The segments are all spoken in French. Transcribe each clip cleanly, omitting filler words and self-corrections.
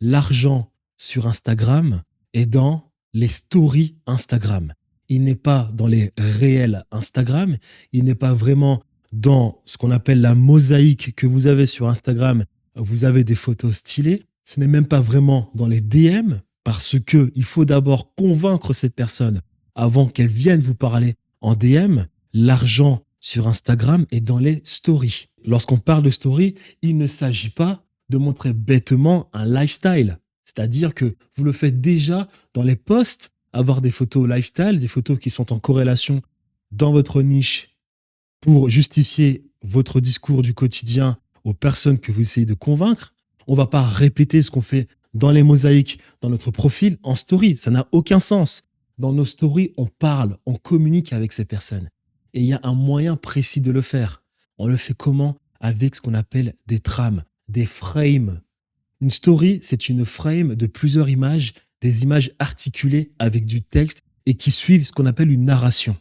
l'argent sur Instagram est dans les stories Instagram. Il n'est pas dans les réels Instagram. Il n'est pas vraiment dans ce qu'on appelle la mosaïque que vous avez sur Instagram. Vous avez des photos stylées. Ce n'est même pas vraiment dans les DM parce que il faut d'abord convaincre ces personnes avant qu'elles viennent vous parler en DM. L'argent sur Instagram est dans les stories. Lorsqu'on parle de story, il ne s'agit pas de montrer bêtement un lifestyle. C'est-à-dire que vous le faites déjà dans les posts, avoir des photos lifestyle, des photos qui sont en corrélation dans votre niche pour justifier votre discours du quotidien aux personnes que vous essayez de convaincre. On ne va pas répéter ce qu'on fait dans les mosaïques, dans notre profil, en story. Ça n'a aucun sens. Dans nos stories, on parle, on communique avec ces personnes. Et il y a un moyen précis de le faire. On le fait comment? Avec ce qu'on appelle des trames, des frames. Une story, c'est une frame de plusieurs images, des images articulées avec du texte et qui suivent ce qu'on appelle une narration.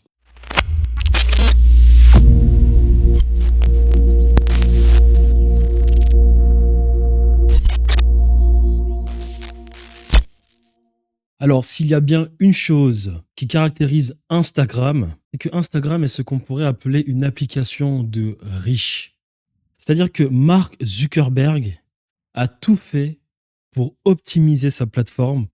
Alors, s'il y a bien une chose qui caractérise Instagram, c'est que Instagram est ce qu'on pourrait appeler une application de riches. C'est-à-dire que Mark Zuckerberg a tout fait pour optimiser sa plateforme,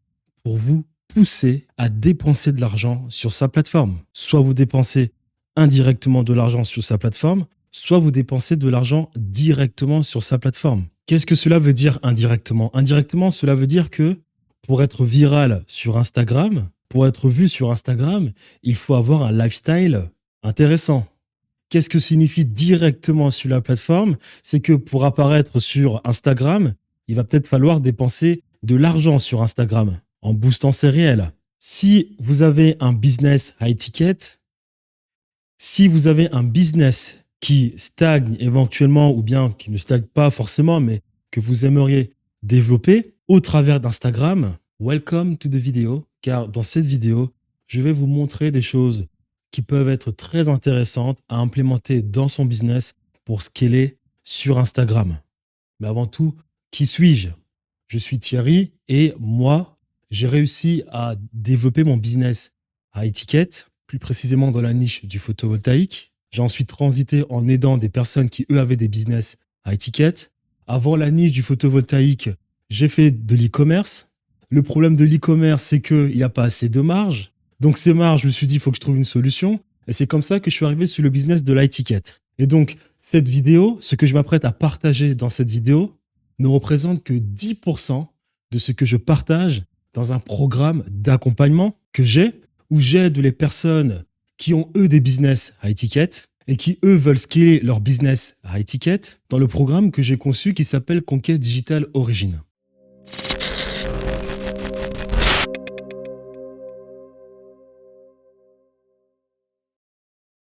pour vous pousser à dépenser de l'argent sur sa plateforme. Soit vous dépensez indirectement de l'argent sur sa plateforme, soit vous dépensez de l'argent directement sur sa plateforme. Qu'est-ce que cela veut dire indirectement? Indirectement, cela veut dire que pour être viral sur Instagram, pour être vu sur Instagram, il faut avoir un lifestyle intéressant. Qu'est-ce que signifie directement sur la plateforme? C'est que pour apparaître sur Instagram, il va peut-être falloir dépenser de l'argent sur Instagram en boostant ses réels. Si vous avez un business high ticket, si vous avez un business qui stagne éventuellement ou bien qui ne stagne pas forcément, mais que vous aimeriez développer au travers d'Instagram, welcome to the video, car dans cette vidéo, je vais vous montrer des choses qui peuvent être très intéressantes à implémenter dans son business pour scaler sur Instagram. Mais avant tout, qui suis-je? Je suis Thierry et moi, j'ai réussi à développer mon business à étiquette, plus précisément dans la niche du photovoltaïque. J'ai ensuite transité en aidant des personnes qui, eux, avaient des business à étiquette. Avant la niche du photovoltaïque, j'ai fait de l'e-commerce. Le problème de l'e-commerce, c'est qu'il n'y a pas assez de marge. Donc ces marges, je me suis dit, il faut que je trouve une solution. Et c'est comme ça que je suis arrivé sur le business de l'e-ticket. Et donc, cette vidéo, ce que je m'apprête à partager dans cette vidéo, ne représente que 10% de ce que je partage dans un programme d'accompagnement que j'ai, où j'aide les personnes qui ont, eux, des business à étiquette et qui, eux, veulent scaler leur business à étiquette dans le programme que j'ai conçu qui s'appelle Conquête Digital Origine.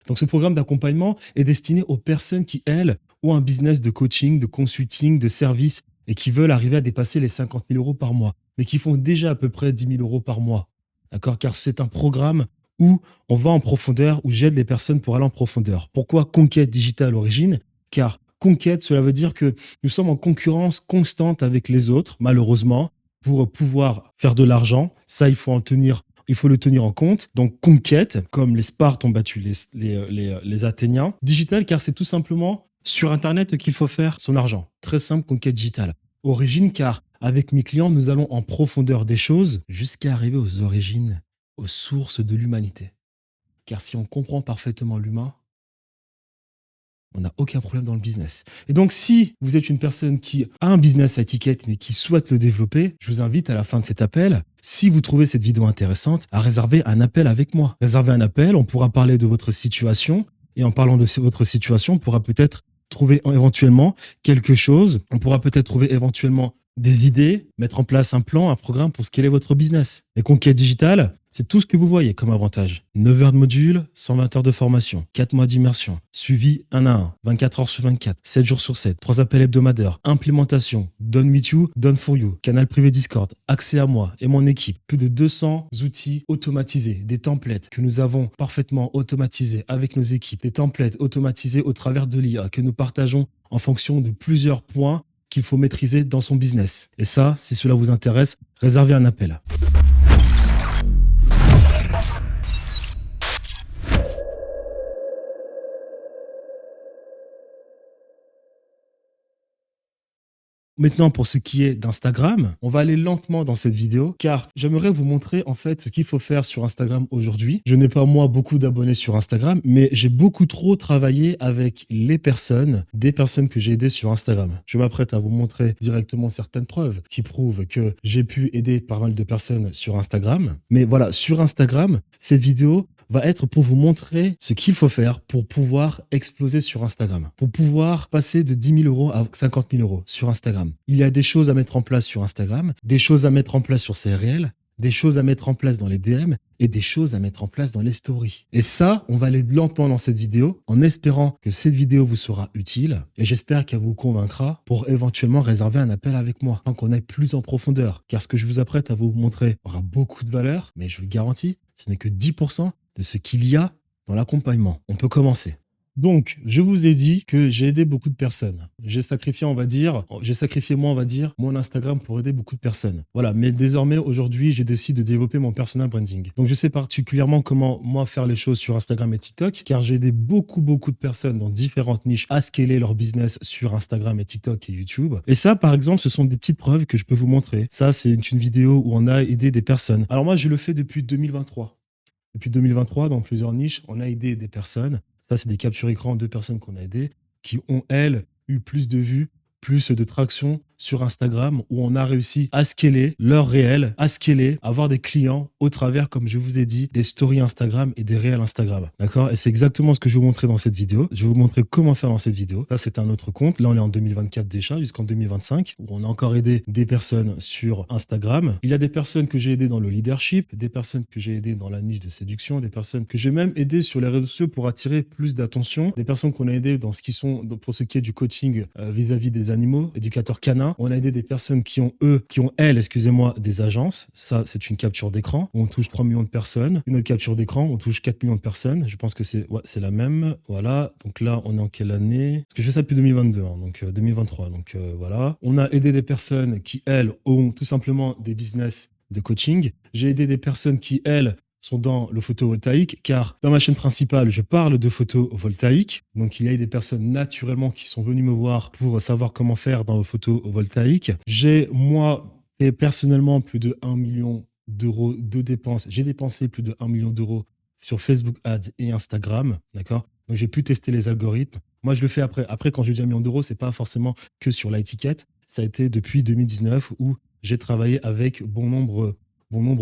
Donc, ce programme d'accompagnement est destiné aux personnes qui, elles, ont un business de coaching, de consulting, de service et qui veulent arriver à dépasser les 50 000 euros par mois, mais qui font déjà à peu près 10 000 euros par mois. D'accord? Car c'est un programme où on va en profondeur, où j'aide les personnes pour aller en profondeur. Pourquoi Conquête Digital Origine? Car conquête, cela veut dire que nous sommes en concurrence constante avec les autres, malheureusement, pour pouvoir faire de l'argent. Ça, il faut le tenir en compte. Donc, conquête, comme les Spartes ont battu les Athéniens. Digital, car c'est tout simplement sur Internet qu'il faut faire son argent. Très simple, conquête digitale. Origine, car avec mes clients, nous allons en profondeur des choses jusqu'à arriver aux origines, aux sources de l'humanité. Car si on comprend parfaitement l'humain, on n'a aucun problème dans le business. Et donc, si vous êtes une personne qui a un business à étiquette, mais qui souhaite le développer, je vous invite à la fin de cet appel, si vous trouvez cette vidéo intéressante, à réserver un appel avec moi. Réservez un appel, on pourra parler de votre situation. Et en parlant de votre situation, on pourra peut-être trouver éventuellement quelque chose. On pourra peut-être trouver éventuellement des idées, mettre en place un plan, un programme pour scaler votre business. Et Conquête Digitale, c'est tout ce que vous voyez comme avantage. 9 heures de module, 120 heures de formation, 4 mois d'immersion, suivi 1 à 1, 24 heures sur 24, 7 jours sur 7, 3 appels hebdomadaires, implémentation, Done Meet You, Done For You, canal privé Discord, accès à moi et mon équipe, plus de 200 outils automatisés, des templates que nous avons parfaitement automatisés avec nos équipes, des templates automatisés au travers de l'IA que nous partageons en fonction de plusieurs points qu'il faut maîtriser dans son business. Et ça, si cela vous intéresse, réservez un appel. Maintenant, pour ce qui est d'Instagram, on va aller lentement dans cette vidéo car j'aimerais vous montrer en fait ce qu'il faut faire sur Instagram aujourd'hui. Je n'ai pas moi beaucoup d'abonnés sur Instagram, mais j'ai beaucoup trop travaillé avec des personnes que j'ai aidées sur Instagram. Je m'apprête à vous montrer directement certaines preuves qui prouvent que j'ai pu aider pas mal de personnes sur Instagram. Mais voilà, sur Instagram, cette vidéo va être pour vous montrer ce qu'il faut faire pour pouvoir exploser sur Instagram, pour pouvoir passer de 10 000 euros à 50 000 euros sur Instagram. Il y a des choses à mettre en place sur Instagram, des choses à mettre en place sur ses réels, des choses à mettre en place dans les DM et des choses à mettre en place dans les stories. Et ça, on va aller lentement dans cette vidéo en espérant que cette vidéo vous sera utile et j'espère qu'elle vous convaincra pour éventuellement réserver un appel avec moi tant qu'on aille plus en profondeur. Car ce que je vous apprête à vous montrer aura beaucoup de valeur, mais je vous le garantis, ce n'est que 10% de ce qu'il y a dans l'accompagnement. On peut commencer. Donc, je vous ai dit que j'ai aidé beaucoup de personnes. J'ai sacrifié moi, on va dire, mon Instagram pour aider beaucoup de personnes. Voilà, mais désormais, aujourd'hui, j'ai décidé de développer mon personal branding. Donc, je sais particulièrement comment, moi, faire les choses sur Instagram et TikTok, car j'ai aidé beaucoup de personnes dans différentes niches à scaler leur business sur Instagram et TikTok et YouTube. Et ça, par exemple, ce sont des petites preuves que je peux vous montrer. Ça, c'est une vidéo où on a aidé des personnes. Alors moi, je le fais depuis 2023. Depuis 2023, dans plusieurs niches, on a aidé des personnes. Ça, c'est des captures écran de personnes qu'on a aidées qui ont, elles, eu plus de vues, plus de traction sur Instagram où on a réussi à scaler leur réel, à avoir des clients au travers, comme je vous ai dit, des stories Instagram et des réels Instagram. D'accord? Et c'est exactement ce que je vais vous montrer dans cette vidéo. Je vais vous montrer comment faire dans cette vidéo. Ça, c'est un autre compte. Là, on est en 2024 déjà, jusqu'en 2025, où on a encore aidé des personnes sur Instagram. Il y a des personnes que j'ai aidées dans le leadership, des personnes que j'ai aidées dans la niche de séduction, des personnes que j'ai même aidées sur les réseaux sociaux pour attirer plus d'attention, des personnes qu'on a aidées dans pour ce qui est du coaching vis-à-vis des animaux, éducateurs canins. On a aidé des personnes qui ont, des agences. Ça, c'est une capture d'écran. On touche 3 millions de personnes. Une autre capture d'écran, on touche 4 millions de personnes. Je pense que c'est la même. Voilà. Donc là, on est en quelle année? Parce que je fais ça depuis 2022, hein, donc 2023. Donc voilà. On a aidé des personnes qui, elles, ont tout simplement des business de coaching. J'ai aidé des personnes qui, elles, sont dans le photovoltaïque, car dans ma chaîne principale, je parle de photovoltaïque. Donc, il y a des personnes naturellement qui sont venues me voir pour savoir comment faire dans le photovoltaïque. J'ai, moi, fait personnellement plus de 1 million d'euros de dépenses. J'ai dépensé plus de 1 million d'euros sur Facebook Ads et Instagram, d'accord? Donc, j'ai pu tester les algorithmes. Moi, je le fais après. Après, quand je dis 1 million d'euros, c'est pas forcément que sur l'étiquette. Ça a été depuis 2019 où j'ai travaillé avec bon nombre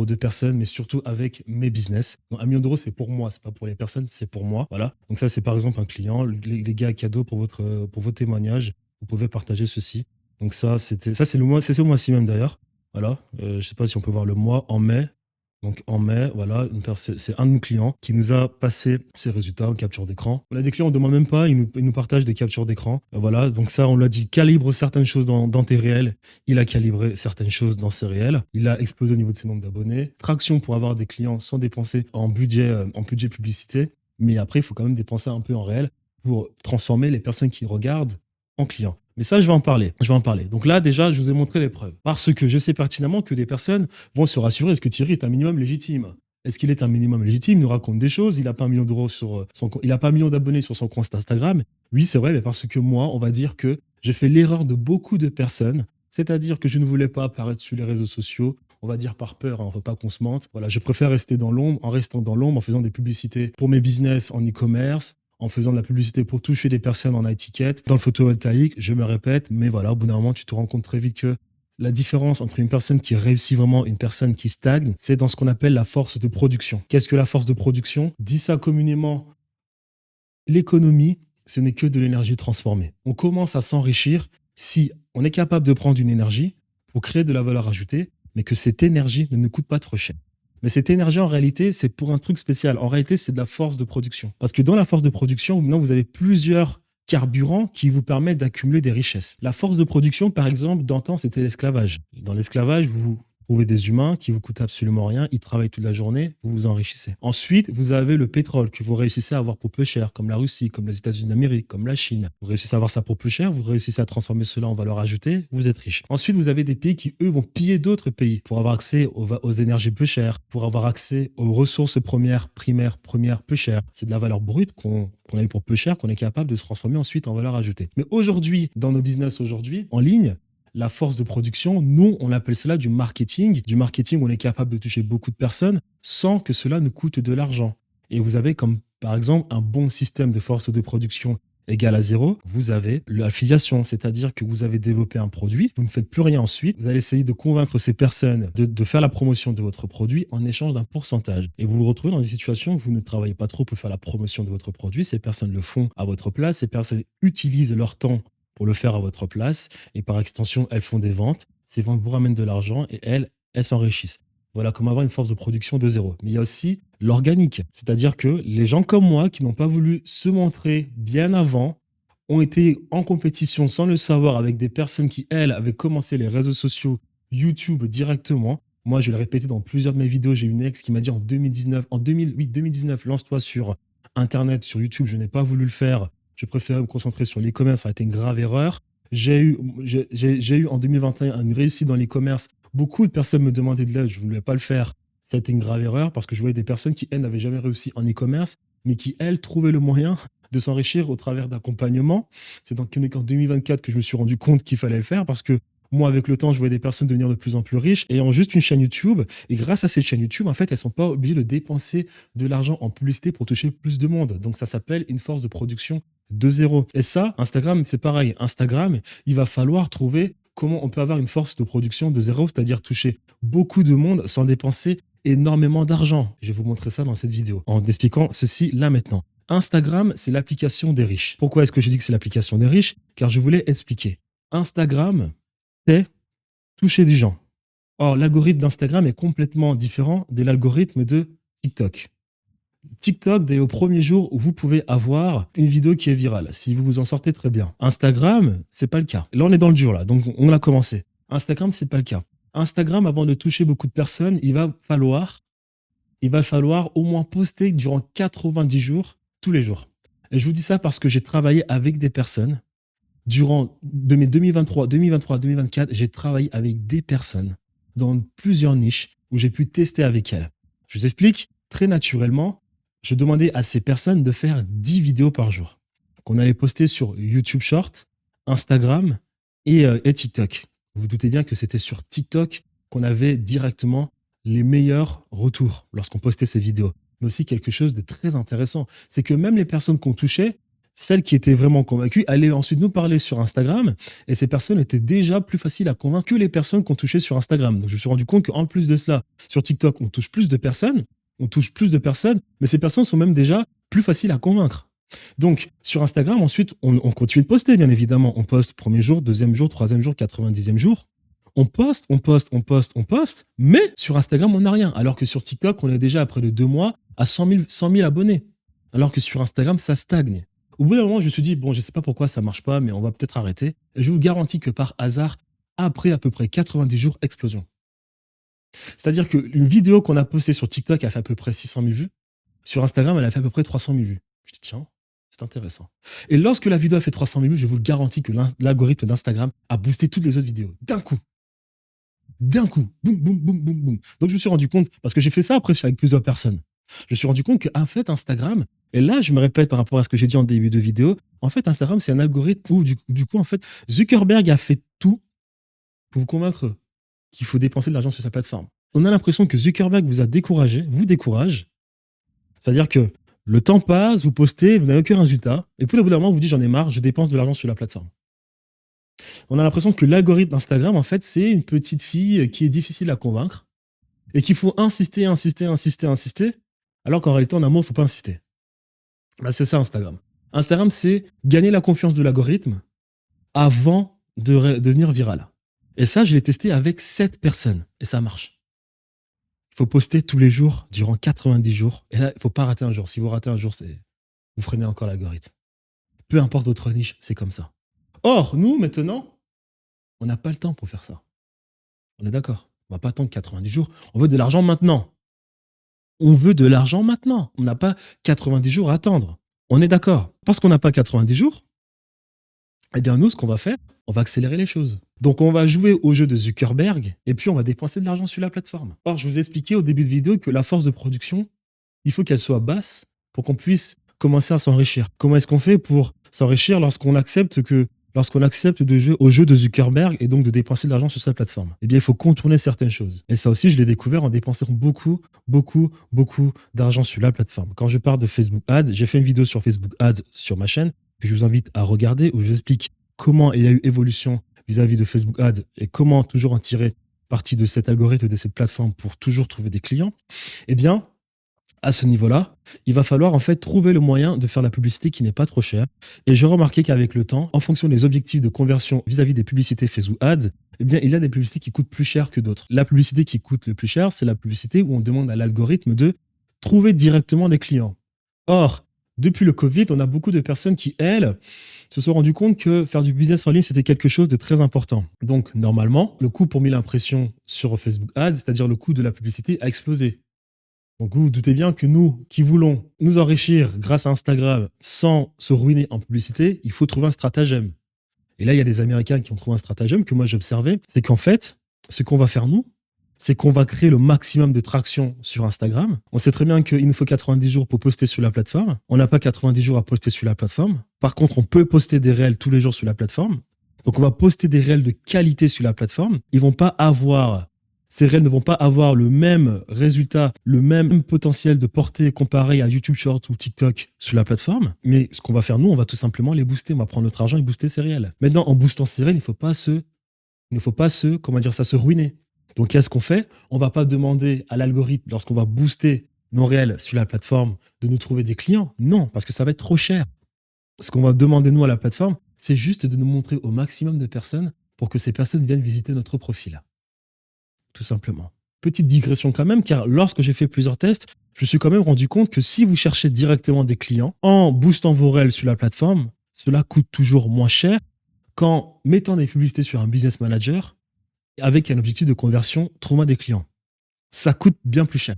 de personnes, mais surtout avec mes business. Donc, 1 million d'euros, c'est pour moi, c'est pas pour les personnes, c'est pour moi. Voilà. Donc ça, c'est par exemple un client. Les gars, cadeau pour vos témoignages. Vous pouvez partager ceci. Donc ça, c'est ce mois-ci même d'ailleurs. Voilà. Je sais pas si on peut voir le mois en mai. Donc en mai, voilà, c'est un de nos clients qui nous a passé ses résultats en capture d'écran. On a des clients, on ne demande même pas, ils nous partagent des captures d'écran. Voilà, donc ça, on lui a dit calibre certaines choses dans tes réels. Il a calibré certaines choses dans ses réels. Il a explosé au niveau de ses nombres d'abonnés. Traction pour avoir des clients sans dépenser en budget publicité. Mais après, il faut quand même dépenser un peu en réel pour transformer les personnes qui regardent en clients. Mais ça, je vais en parler. Donc là, déjà, je vous ai montré les preuves. Parce que je sais pertinemment que des personnes vont se rassurer. Est-ce que Thierry est un minimum légitime? Est-ce qu'il est un minimum légitime? Il nous raconte des choses. Il n'a pas 1 million d'euros il n'a pas 1 million d'abonnés sur son compte Instagram. Oui, c'est vrai, mais parce que moi, on va dire que j'ai fait l'erreur de beaucoup de personnes. C'est-à-dire que je ne voulais pas apparaître sur les réseaux sociaux. On va dire par peur, hein, on ne veut pas qu'on se mente. Voilà, je préfère rester dans l'ombre, en faisant des publicités pour mes business en e-commerce, en faisant de la publicité pour toucher des personnes en étiquette. Dans le photovoltaïque, je me répète, mais voilà, au bout d'un moment, tu te rends compte très vite que la différence entre une personne qui réussit vraiment et une personne qui stagne, c'est dans ce qu'on appelle la force de production. Qu'est-ce que la force de production? Dit ça communément, l'économie, ce n'est que de l'énergie transformée. On commence à s'enrichir si on est capable de prendre une énergie pour créer de la valeur ajoutée, mais que cette énergie ne nous coûte pas trop cher. Mais cette énergie, en réalité, c'est pour un truc spécial. En réalité, c'est de la force de production. Parce que dans la force de production, maintenant, vous avez plusieurs carburants qui vous permettent d'accumuler des richesses. La force de production, par exemple, d'antan, c'était l'esclavage. Dans l'esclavage, vous Trouvez des humains qui vous coûtent absolument rien, ils travaillent toute la journée, vous vous enrichissez. Ensuite, vous avez le pétrole que vous réussissez à avoir pour peu cher, comme la Russie, comme les États-Unis d'Amérique, comme la Chine. Vous réussissez à avoir ça pour peu cher, vous réussissez à transformer cela en valeur ajoutée, vous êtes riche. Ensuite, vous avez des pays qui, eux, vont piller d'autres pays pour avoir accès aux énergies peu chères, pour avoir accès aux ressources primaires peu chères. C'est de la valeur brute qu'on a eu pour peu cher, qu'on est capable de se transformer ensuite en valeur ajoutée. Mais aujourd'hui, dans nos business aujourd'hui, en ligne, la force de production, nous, on appelle cela du marketing. Du marketing, on est capable de toucher beaucoup de personnes sans que cela nous coûte de l'argent. Et vous avez comme, par exemple, un bon système de force de production égal à zéro, vous avez l'affiliation, c'est-à-dire que vous avez développé un produit, vous ne faites plus rien ensuite, vous allez essayer de convaincre ces personnes de faire la promotion de votre produit en échange d'un pourcentage. Et vous vous retrouvez dans des situations où vous ne travaillez pas trop pour faire la promotion de votre produit, ces personnes le font à votre place, ces personnes utilisent leur temps pour le faire à votre place, et par extension, elles font des ventes, ces ventes vous ramènent de l'argent et elles s'enrichissent. Voilà comment avoir une force de production de zéro. Mais il y a aussi l'organique, c'est-à-dire que les gens comme moi qui n'ont pas voulu se montrer bien avant ont été en compétition sans le savoir avec des personnes qui, elles, avaient commencé les réseaux sociaux, YouTube directement. Moi, je l'ai répété dans plusieurs de mes vidéos, j'ai une ex qui m'a dit en 2019, lance-toi sur Internet, sur YouTube, je n'ai pas voulu le faire. Je préférais me concentrer sur l'e-commerce, ça a été une grave erreur. J'ai eu en 2021 une réussite dans l'e-commerce. Beaucoup de personnes me demandaient de l'aide, je ne voulais pas le faire. Ça a été une grave erreur parce que je voyais des personnes qui, elles, n'avaient jamais réussi en e-commerce, mais qui, elles, trouvaient le moyen de s'enrichir au travers d'accompagnement. C'est donc qu'en 2024 que je me suis rendu compte qu'il fallait le faire parce que moi, avec le temps, je voyais des personnes devenir de plus en plus riches ayant juste une chaîne YouTube. Et grâce à cette chaîne YouTube, en fait, elles ne sont pas obligées de dépenser de l'argent en publicité pour toucher plus de monde. Donc, ça s'appelle une force de production de zéro. Et ça, Instagram, c'est pareil. Instagram, il va falloir trouver comment on peut avoir une force de production de zéro, c'est-à-dire toucher beaucoup de monde sans dépenser énormément d'argent. Je vais vous montrer ça dans cette vidéo en expliquant ceci là maintenant. Instagram, c'est l'application des riches. Pourquoi est-ce que je dis que c'est l'application des riches? Car je voulais expliquer. Instagram, c'est toucher des gens. Or, l'algorithme d'Instagram est complètement différent de l'algorithme de TikTok. TikTok, dès au premier jour où vous pouvez avoir une vidéo qui est virale, si vous vous en sortez très bien. Instagram, c'est pas le cas. Là, on est dans le dur, là, donc on l'a commencé. Instagram, c'est pas le cas. Instagram, avant de toucher beaucoup de personnes, il va falloir au moins poster durant 90 jours, tous les jours. Et je vous dis ça parce que j'ai travaillé avec des personnes durant 2023, 2024, j'ai travaillé avec des personnes dans plusieurs niches où j'ai pu tester avec elles. Je vous explique, très naturellement, je demandais à ces personnes de faire 10 vidéos par jour qu'on allait poster sur YouTube Short, Instagram et TikTok. Vous vous doutez bien que c'était sur TikTok qu'on avait directement les meilleurs retours lorsqu'on postait ces vidéos. Mais aussi quelque chose de très intéressant, c'est que même les personnes qu'on touchait, celles qui étaient vraiment convaincues allaient ensuite nous parler sur Instagram et ces personnes étaient déjà plus faciles à convaincre que les personnes qu'on touchait sur Instagram. Donc je me suis rendu compte qu'en plus de cela, sur TikTok, on touche plus de personnes, mais ces personnes sont même déjà plus faciles à convaincre. Donc sur Instagram, ensuite, on continue de poster, bien évidemment. On poste premier jour, deuxième jour, troisième jour, 90e jour. On poste, mais sur Instagram, on n'a rien. Alors que sur TikTok, on est déjà après de 2 mois à 100 000 abonnés. Alors que sur Instagram, ça stagne. Au bout d'un moment, je me suis dit, bon, je ne sais pas pourquoi ça ne marche pas, mais on va peut-être arrêter. Et je vous garantis que par hasard, après à peu près 90 jours, explosion. C'est-à-dire qu'une vidéo qu'on a postée sur TikTok a fait à peu près 600 000 vues. Sur Instagram, elle a fait à peu près 300 000 vues. Je dis, tiens, c'est intéressant. Et lorsque la vidéo a fait 300 000 vues, je vous le garantis que l'algorithme d'Instagram a boosté toutes les autres vidéos. D'un coup. Boum, boum, boum, boum, boum. Donc je me suis rendu compte, parce que j'ai fait ça après avec plusieurs personnes. Je me suis rendu compte qu'en fait, Instagram, et là, je me répète par rapport à ce que j'ai dit en début de vidéo, en fait, Instagram, c'est un algorithme où, du coup, en fait, Zuckerberg a fait tout pour vous convaincre qu'il faut dépenser de l'argent sur sa plateforme. On a l'impression que Zuckerberg vous a découragé, vous décourage. C'est-à-dire que le temps passe, vous postez, vous n'avez aucun résultat, et puis au bout d'un moment, vous dites, j'en ai marre, je dépense de l'argent sur la plateforme. On a l'impression que l'algorithme d'Instagram, en fait, c'est une petite fille qui est difficile à convaincre et qu'il faut insister, alors qu'en réalité, en amour, il ne faut pas insister. Bah, c'est ça, Instagram. Instagram, c'est gagner la confiance de l'algorithme avant de devenir viral. Et ça, je l'ai testé avec 7 personnes et ça marche. Il faut poster tous les jours durant 90 jours. Et là, il ne faut pas rater un jour. Si vous ratez un jour, vous freinez encore l'algorithme. Peu importe votre niche, c'est comme ça. Or, nous, maintenant, on n'a pas le temps pour faire ça. On est d'accord. On va pas attendre 90 jours. On veut de l'argent maintenant. On veut de l'argent maintenant. On n'a pas 90 jours à attendre. On est d'accord. Parce qu'on n'a pas 90 jours, eh bien nous, ce qu'on va faire, on va accélérer les choses. Donc on va jouer au jeu de Zuckerberg et puis on va dépenser de l'argent sur la plateforme. Or, je vous ai expliqué au début de vidéo que la force de production, il faut qu'elle soit basse pour qu'on puisse commencer à s'enrichir. Comment est-ce qu'on fait pour s'enrichir lorsqu'on accepte de jouer au jeu de Zuckerberg et donc de dépenser de l'argent sur sa plateforme? Eh bien, il faut contourner certaines choses. Et ça aussi, je l'ai découvert en dépensant beaucoup d'argent sur la plateforme. Quand je parle de Facebook Ads, j'ai fait une vidéo sur Facebook Ads sur ma chaîne que je vous invite à regarder où je vous explique comment il y a eu évolution vis-à-vis de Facebook Ads et comment toujours en tirer parti de cet algorithme, de cette plateforme pour toujours trouver des clients. Eh bien, à ce niveau-là, il va falloir en fait trouver le moyen de faire la publicité qui n'est pas trop chère. Et j'ai remarqué qu'avec le temps, en fonction des objectifs de conversion vis-à-vis des publicités Facebook Ads, eh bien, il y a des publicités qui coûtent plus cher que d'autres. La publicité qui coûte le plus cher, c'est la publicité où on demande à l'algorithme de trouver directement des clients. Or, depuis le Covid, on a beaucoup de personnes qui, elles, se sont rendues compte que faire du business en ligne, c'était quelque chose de très important. Donc, normalement, le coût pour 1000 impressions sur Facebook Ads, c'est-à-dire le coût de la publicité, a explosé. Donc vous vous doutez bien que nous, qui voulons nous enrichir grâce à Instagram sans se ruiner en publicité, il faut trouver un stratagème. Et là, il y a des Américains qui ont trouvé un stratagème que moi j'observais, c'est qu'en fait, ce qu'on va faire nous, c'est qu'on va créer le maximum de traction sur Instagram. On sait très bien qu'il nous faut 90 jours pour poster sur la plateforme. On n'a pas 90 jours à poster sur la plateforme. Par contre, on peut poster des réels tous les jours sur la plateforme. Donc on va poster des réels de qualité sur la plateforme. Ces réels ne vont pas avoir le même résultat, le même potentiel de portée comparé à YouTube Short ou TikTok sur la plateforme. Mais ce qu'on va faire, nous, on va tout simplement les booster. On va prendre notre argent et booster ces réels. Maintenant, en boostant ces réels, il ne faut pas se ruiner. Donc, qu'est-ce qu'on fait? On va pas demander à l'algorithme, lorsqu'on va booster nos réels sur la plateforme, de nous trouver des clients. Non, parce que ça va être trop cher. Ce qu'on va demander, nous, à la plateforme, c'est juste de nous montrer au maximum de personnes pour que ces personnes viennent visiter notre profil. Tout simplement. Petite digression quand même, car lorsque j'ai fait plusieurs tests, je me suis quand même rendu compte que si vous cherchez directement des clients, en boostant vos réels sur la plateforme, cela coûte toujours moins cher qu'en mettant des publicités sur un business manager avec un objectif de conversion, trouvant des clients. Ça coûte bien plus cher.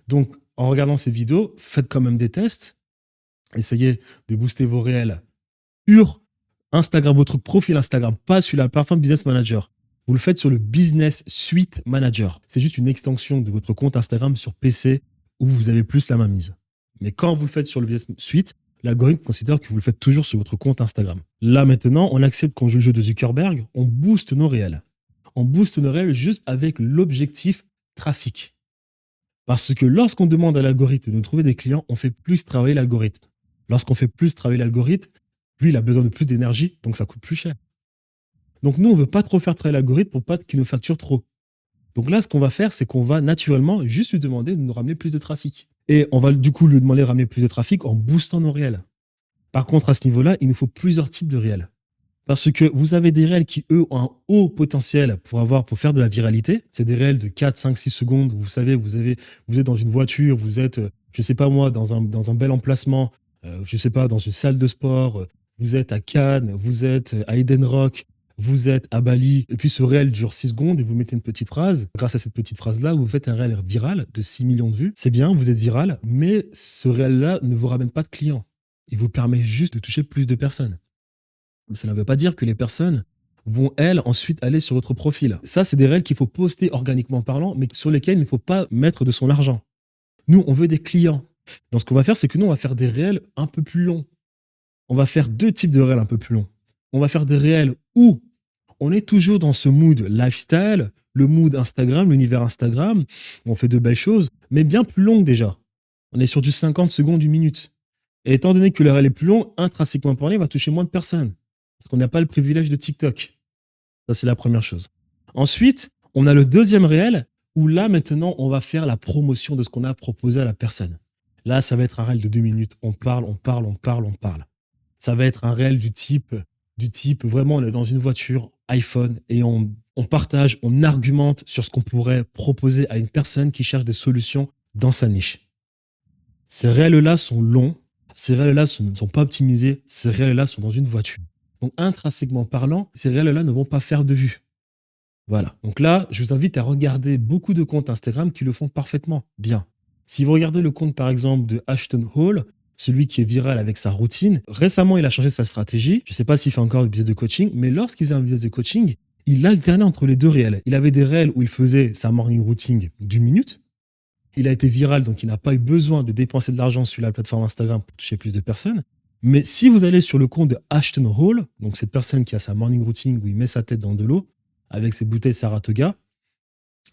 Donc, en regardant ces vidéos, faites quand même des tests. Essayez de booster vos réels sur Instagram, votre profil Instagram, pas sur la plateforme Business Manager. Vous le faites sur le Business Suite Manager. C'est juste une extension de votre compte Instagram sur PC où vous avez plus la main mise. Mais quand vous le faites sur le Business Suite, l'algorithme considère que vous le faites toujours sur votre compte Instagram. Là, maintenant, on accepte qu'on joue le jeu de Zuckerberg, on booste nos réels. On booste nos réels juste avec l'objectif trafic. Parce que lorsqu'on demande à l'algorithme de nous trouver des clients, on fait plus travailler l'algorithme. Lorsqu'on fait plus travailler l'algorithme, lui, il a besoin de plus d'énergie, donc ça coûte plus cher. Donc nous, on ne veut pas trop faire travailler l'algorithme pour pas qu'il nous facture trop. Donc là, ce qu'on va faire, c'est qu'on va naturellement juste lui demander de nous ramener plus de trafic. Et on va du coup lui demander de ramener plus de trafic en boostant nos réels. Par contre, à ce niveau-là, il nous faut plusieurs types de réels. Parce que vous avez des réels qui, eux, ont un haut potentiel pour faire de la viralité. C'est des réels de 4, 5, 6 secondes. Vous savez, vous êtes dans une voiture, vous êtes, je sais pas moi, dans un bel emplacement, je sais pas, dans une salle de sport, vous êtes à Cannes, vous êtes à Eden Rock, vous êtes à Bali, et puis ce réel dure 6 secondes et vous mettez une petite phrase. Grâce à cette petite phrase-là, vous faites un réel viral de 6 millions de vues. C'est bien, vous êtes viral, mais ce réel-là ne vous ramène pas de clients. Il vous permet juste de toucher plus de personnes. Mais ça ne veut pas dire que les personnes vont, elles, ensuite aller sur votre profil. Ça, c'est des réels qu'il faut poster organiquement parlant, mais sur lesquels il ne faut pas mettre de son argent. Nous, on veut des clients. Donc, ce qu'on va faire, c'est que nous, on va faire des réels un peu plus longs. On va faire 2 types de réels un peu plus longs. On va faire des réels où on est toujours dans ce mood lifestyle, le mood Instagram, l'univers Instagram, où on fait de belles choses, mais bien plus longues déjà. On est sur du 50 secondes, une minute. Et étant donné que le réel est plus long, intrinsèquement parlé, il va toucher moins de personnes. Parce qu'on n'a pas le privilège de TikTok. Ça, c'est la première chose. Ensuite, on a le deuxième réel, où là, maintenant, on va faire la promotion de ce qu'on a proposé à la personne. Là, ça va être un réel de 2 minutes. On parle. Ça va être un réel du type, vraiment, on est dans une voiture, iPhone, et on partage, on argumente sur ce qu'on pourrait proposer à une personne qui cherche des solutions dans sa niche. Ces réels-là sont longs, ces réels-là ne sont pas optimisés, ces réels-là sont dans une voiture. Donc, intrinsèquement parlant, ces réels-là ne vont pas faire de vues. Voilà. Donc là, je vous invite à regarder beaucoup de comptes Instagram qui le font parfaitement bien. Si vous regardez le compte, par exemple, de Ashton Hall, celui qui est viral avec sa routine, récemment, il a changé sa stratégie. Je ne sais pas s'il fait encore des business de coaching, mais lorsqu'il faisait un business de coaching, il alternait entre les deux réels. Il avait des réels où il faisait sa morning routine d'une minute. Il a été viral, donc il n'a pas eu besoin de dépenser de l'argent sur la plateforme Instagram pour toucher plus de personnes. Mais si vous allez sur le compte de Ashton Hall, donc cette personne qui a sa morning routine où il met sa tête dans de l'eau avec ses bouteilles Saratoga,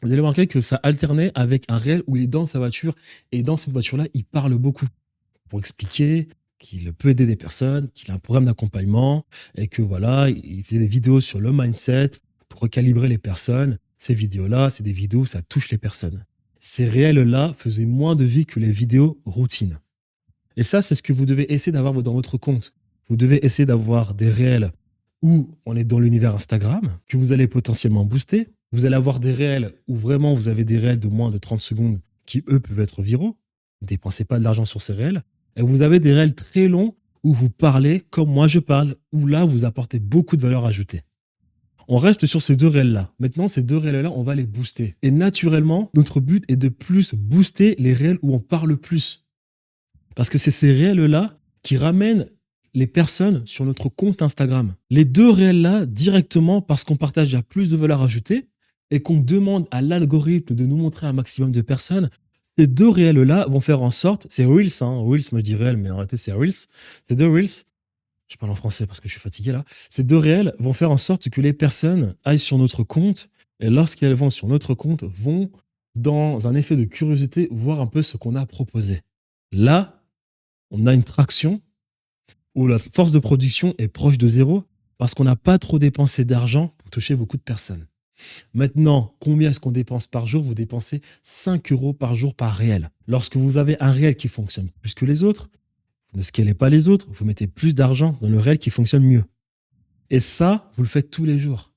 vous allez remarquer que ça alternait avec un réel où il est dans sa voiture et dans cette voiture-là, il parle beaucoup pour expliquer qu'il peut aider des personnes, qu'il a un programme d'accompagnement et que voilà, il faisait des vidéos sur le mindset pour recalibrer les personnes. Ces vidéos-là, c'est des vidéos où ça touche les personnes. Ces réels-là faisaient moins de vues que les vidéos routines. Et ça, c'est ce que vous devez essayer d'avoir dans votre compte. Vous devez essayer d'avoir des réels où on est dans l'univers Instagram, que vous allez potentiellement booster. Vous allez avoir des réels où vraiment vous avez des réels de moins de 30 secondes qui, eux, peuvent être viraux. Ne dépensez pas de l'argent sur ces réels. Et vous avez des réels très longs où vous parlez comme moi je parle, où là, vous apportez beaucoup de valeur ajoutée. On reste sur ces deux réels-là. Maintenant, ces deux réels-là, on va les booster. Et naturellement, notre but est de plus booster les réels où on parle plus. Parce que c'est ces réels-là qui ramènent les personnes sur notre compte Instagram. Les deux réels-là, directement, parce qu'on partage déjà plus de valeur ajoutée et qu'on demande à l'algorithme de nous montrer un maximum de personnes, ces deux réels-là vont faire en sorte, c'est Reels, Reels me dit réel, mais en réalité c'est Reels, ces deux Reels, je parle en français parce que je suis fatigué là, ces deux réels vont faire en sorte que les personnes aillent sur notre compte et lorsqu'elles vont sur notre compte, vont dans un effet de curiosité voir un peu ce qu'on a proposé. Là, on a une traction où la force de production est proche de zéro parce qu'on n'a pas trop dépensé d'argent pour toucher beaucoup de personnes. Maintenant, combien est-ce qu'on dépense par jour? Vous dépensez 5 euros par jour par réel. Lorsque vous avez un réel qui fonctionne plus que les autres, vous ne scalez pas les autres, vous mettez plus d'argent dans le réel qui fonctionne mieux. Et ça, vous le faites tous les jours.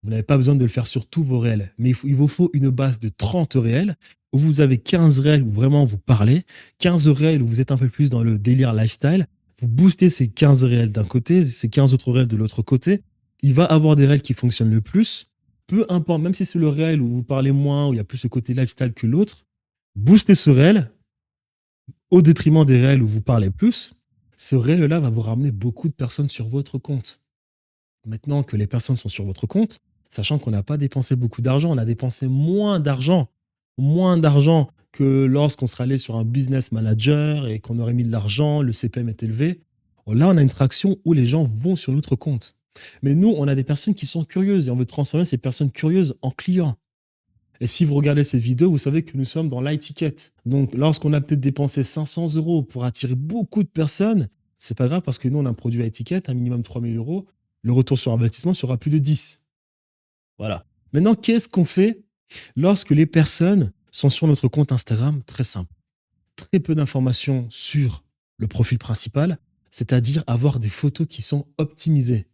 Vous n'avez pas besoin de le faire sur tous vos réels, mais il vous faut une base de 30 réels où vous avez 15 réels où vraiment vous parlez, 15 réels où vous êtes un peu plus dans le délire lifestyle. Vous boostez ces 15 réels d'un côté, ces 15 autres réels de l'autre côté. Il va avoir des réels qui fonctionnent le plus. Peu importe, même si c'est le réel où vous parlez moins, où il y a plus ce côté lifestyle que l'autre, boostez ce réel au détriment des réels où vous parlez plus. Ce réel-là va vous ramener beaucoup de personnes sur votre compte. Maintenant que les personnes sont sur votre compte, sachant qu'on n'a pas dépensé beaucoup d'argent, on a dépensé moins d'argent que lorsqu'on serait allé sur un business manager et qu'on aurait mis de l'argent, le CPM est élevé. Là, on a une traction où les gens vont sur notre compte. Mais nous, on a des personnes qui sont curieuses et on veut transformer ces personnes curieuses en clients. Et si vous regardez cette vidéo, vous savez que nous sommes dans l'high-ticket. Donc, lorsqu'on a peut-être dépensé 500 euros pour attirer beaucoup de personnes, c'est pas grave parce que nous, on a un produit high-ticket, un minimum 3000 euros. Le retour sur investissement sera plus de 10. Voilà. Maintenant, qu'est-ce qu'on fait lorsque les personnes sont sur notre compte Instagram? Très simple. Très peu d'informations sur le profil principal, c'est-à-dire avoir des photos qui sont optimisées.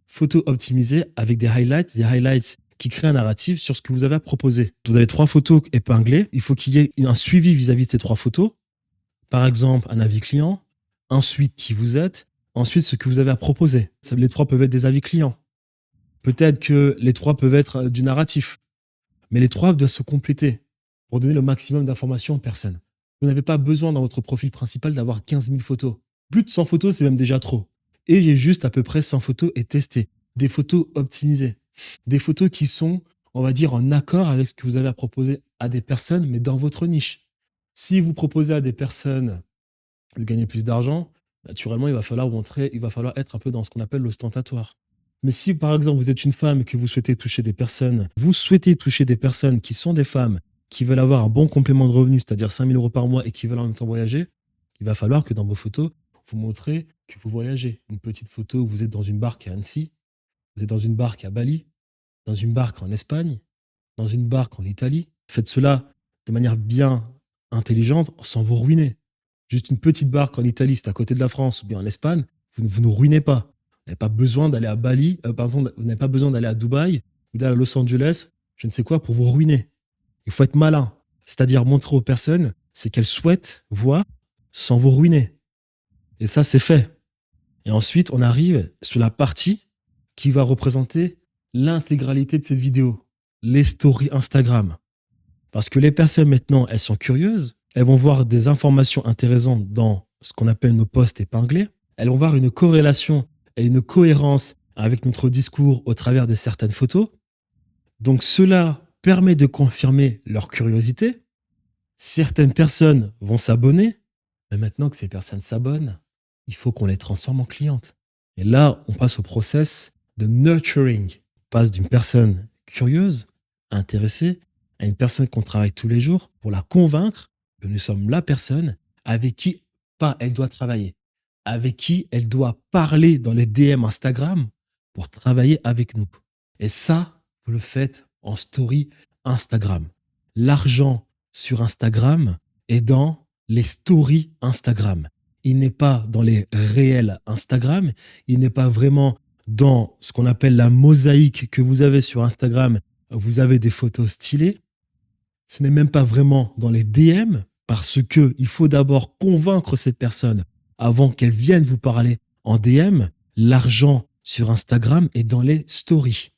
Photos optimisées avec des highlights qui créent un narratif sur ce que vous avez à proposer. Vous avez 3 photos épinglées, il faut qu'il y ait un suivi vis-à-vis de ces 3 photos. Par exemple, un avis client, ensuite qui vous êtes, ensuite ce que vous avez à proposer. Les 3 peuvent être des avis clients. Peut-être que les 3 peuvent être du narratif, mais les 3 doivent se compléter pour donner le maximum d'informations aux personnes. Vous n'avez pas besoin dans votre profil principal d'avoir 15 000 photos. Plus de 100 photos, c'est même déjà trop. Et il y a juste à peu près 100 photos et testées. Des photos optimisées. Des photos qui sont, on va dire, en accord avec ce que vous avez à proposer à des personnes, mais dans votre niche. Si vous proposez à des personnes de gagner plus d'argent, naturellement, il va falloir être un peu dans ce qu'on appelle l'ostentatoire. Mais si, par exemple, vous êtes une femme et que vous souhaitez toucher des personnes, qui sont des femmes, qui veulent avoir un bon complément de revenus, c'est-à-dire 5 000 euros par mois et qui veulent en même temps voyager, il va falloir que dans vos photos, vous montrez que vous voyagez. Une petite photo où vous êtes dans une barque à Annecy, vous êtes dans une barque à Bali, dans une barque en Espagne, dans une barque en Italie. Faites cela de manière bien intelligente sans vous ruiner. Juste une petite barque en Italie, c'est à côté de la France, ou bien en Espagne, vous ne ruinez pas. Vous n'avez pas besoin d'aller à Bali, vous n'avez pas besoin d'aller à Dubaï ou d'aller à Los Angeles, je ne sais quoi, pour vous ruiner. Il faut être malin. C'est-à-dire montrer aux personnes ce qu'elles souhaitent voir sans vous ruiner. Et ça, c'est fait. Et ensuite, on arrive sur la partie qui va représenter l'intégralité de cette vidéo, les stories Instagram. Parce que les personnes maintenant, elles sont curieuses, elles vont voir des informations intéressantes dans ce qu'on appelle nos posts épinglés, elles vont voir une corrélation et une cohérence avec notre discours au travers de certaines photos. Donc cela permet de confirmer leur curiosité. Certaines personnes vont s'abonner, mais maintenant que ces personnes s'abonnent, il faut qu'on les transforme en clientes. Et là, on passe au process de nurturing. On passe d'une personne curieuse, intéressée, à une personne qu'on travaille tous les jours pour la convaincre que nous sommes la personne avec qui pas elle doit travailler, avec qui elle doit parler dans les DM Instagram pour travailler avec nous. Et ça, vous le faites en story Instagram. L'argent sur Instagram est dans les stories Instagram. Il n'est pas dans les réels Instagram, il n'est pas vraiment dans ce qu'on appelle la mosaïque que vous avez sur Instagram. Vous avez des photos stylées. Ce n'est même pas vraiment dans les DM parce que il faut d'abord convaincre ces personnes avant qu'elles viennent vous parler en DM. L'argent sur Instagram est dans les stories.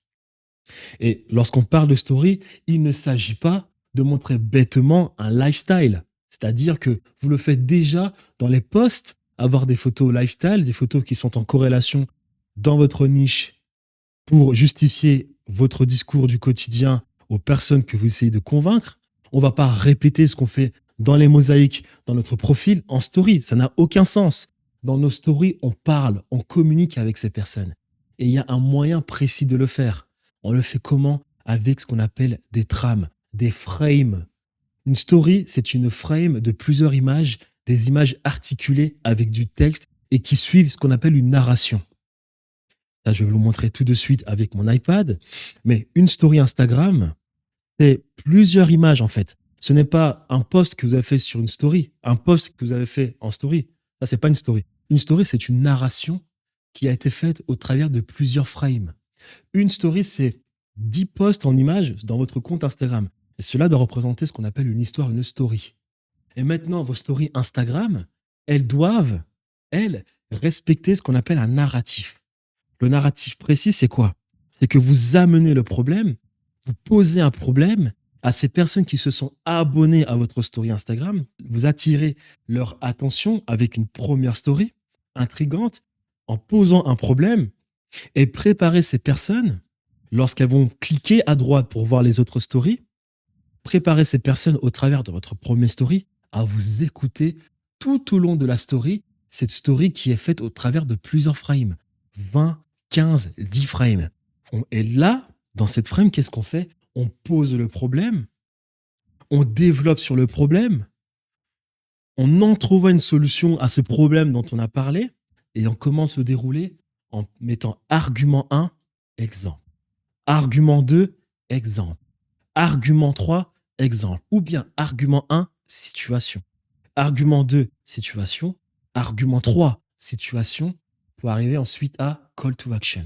Et lorsqu'on parle de story, il ne s'agit pas de montrer bêtement un lifestyle. C'est-à-dire que vous le faites déjà dans les posts, avoir des photos lifestyle, des photos qui sont en corrélation dans votre niche pour justifier votre discours du quotidien aux personnes que vous essayez de convaincre. On ne va pas répéter ce qu'on fait dans les mosaïques, dans notre profil, en story. Ça n'a aucun sens. Dans nos stories, on parle, on communique avec ces personnes. Et il y a un moyen précis de le faire. On le fait comment? Avec ce qu'on appelle des trames, des frames. Une story, c'est une frame de plusieurs images, des images articulées avec du texte et qui suivent ce qu'on appelle une narration. Ça, je vais vous le montrer tout de suite avec mon iPad. Mais une story Instagram, c'est plusieurs images en fait. Ce n'est pas un post que vous avez fait sur une story, un post que vous avez fait en story. Ça, c'est pas une story. Une story, c'est une narration qui a été faite au travers de plusieurs frames. Une story, c'est 10 posts en images dans votre compte Instagram. Et cela doit représenter ce qu'on appelle une histoire, une story. Et maintenant, vos stories Instagram, elles doivent, elles, respecter ce qu'on appelle un narratif. Le narratif précis, c'est quoi? C'est que vous amenez le problème, vous posez un problème à ces personnes qui se sont abonnées à votre story Instagram, vous attirez leur attention avec une première story intrigante en posant un problème et préparez ces personnes, lorsqu'elles vont cliquer à droite pour voir les autres stories, préparez ces personnes au travers de votre première story à vous écouter tout au long de la story, cette story qui est faite au travers de plusieurs frames, 20, 15, 10 frames. Et là, dans cette frame, qu'est-ce qu'on fait? On pose le problème, on développe sur le problème, on entrevoit une solution à ce problème dont on a parlé et on commence le dérouler en mettant argument 1, exemple. Argument 2, exemple. Argument 3, exemple. Ou bien argument 1, situation. Argument 2, situation. Argument 3, situation. Pour arriver ensuite à call to action.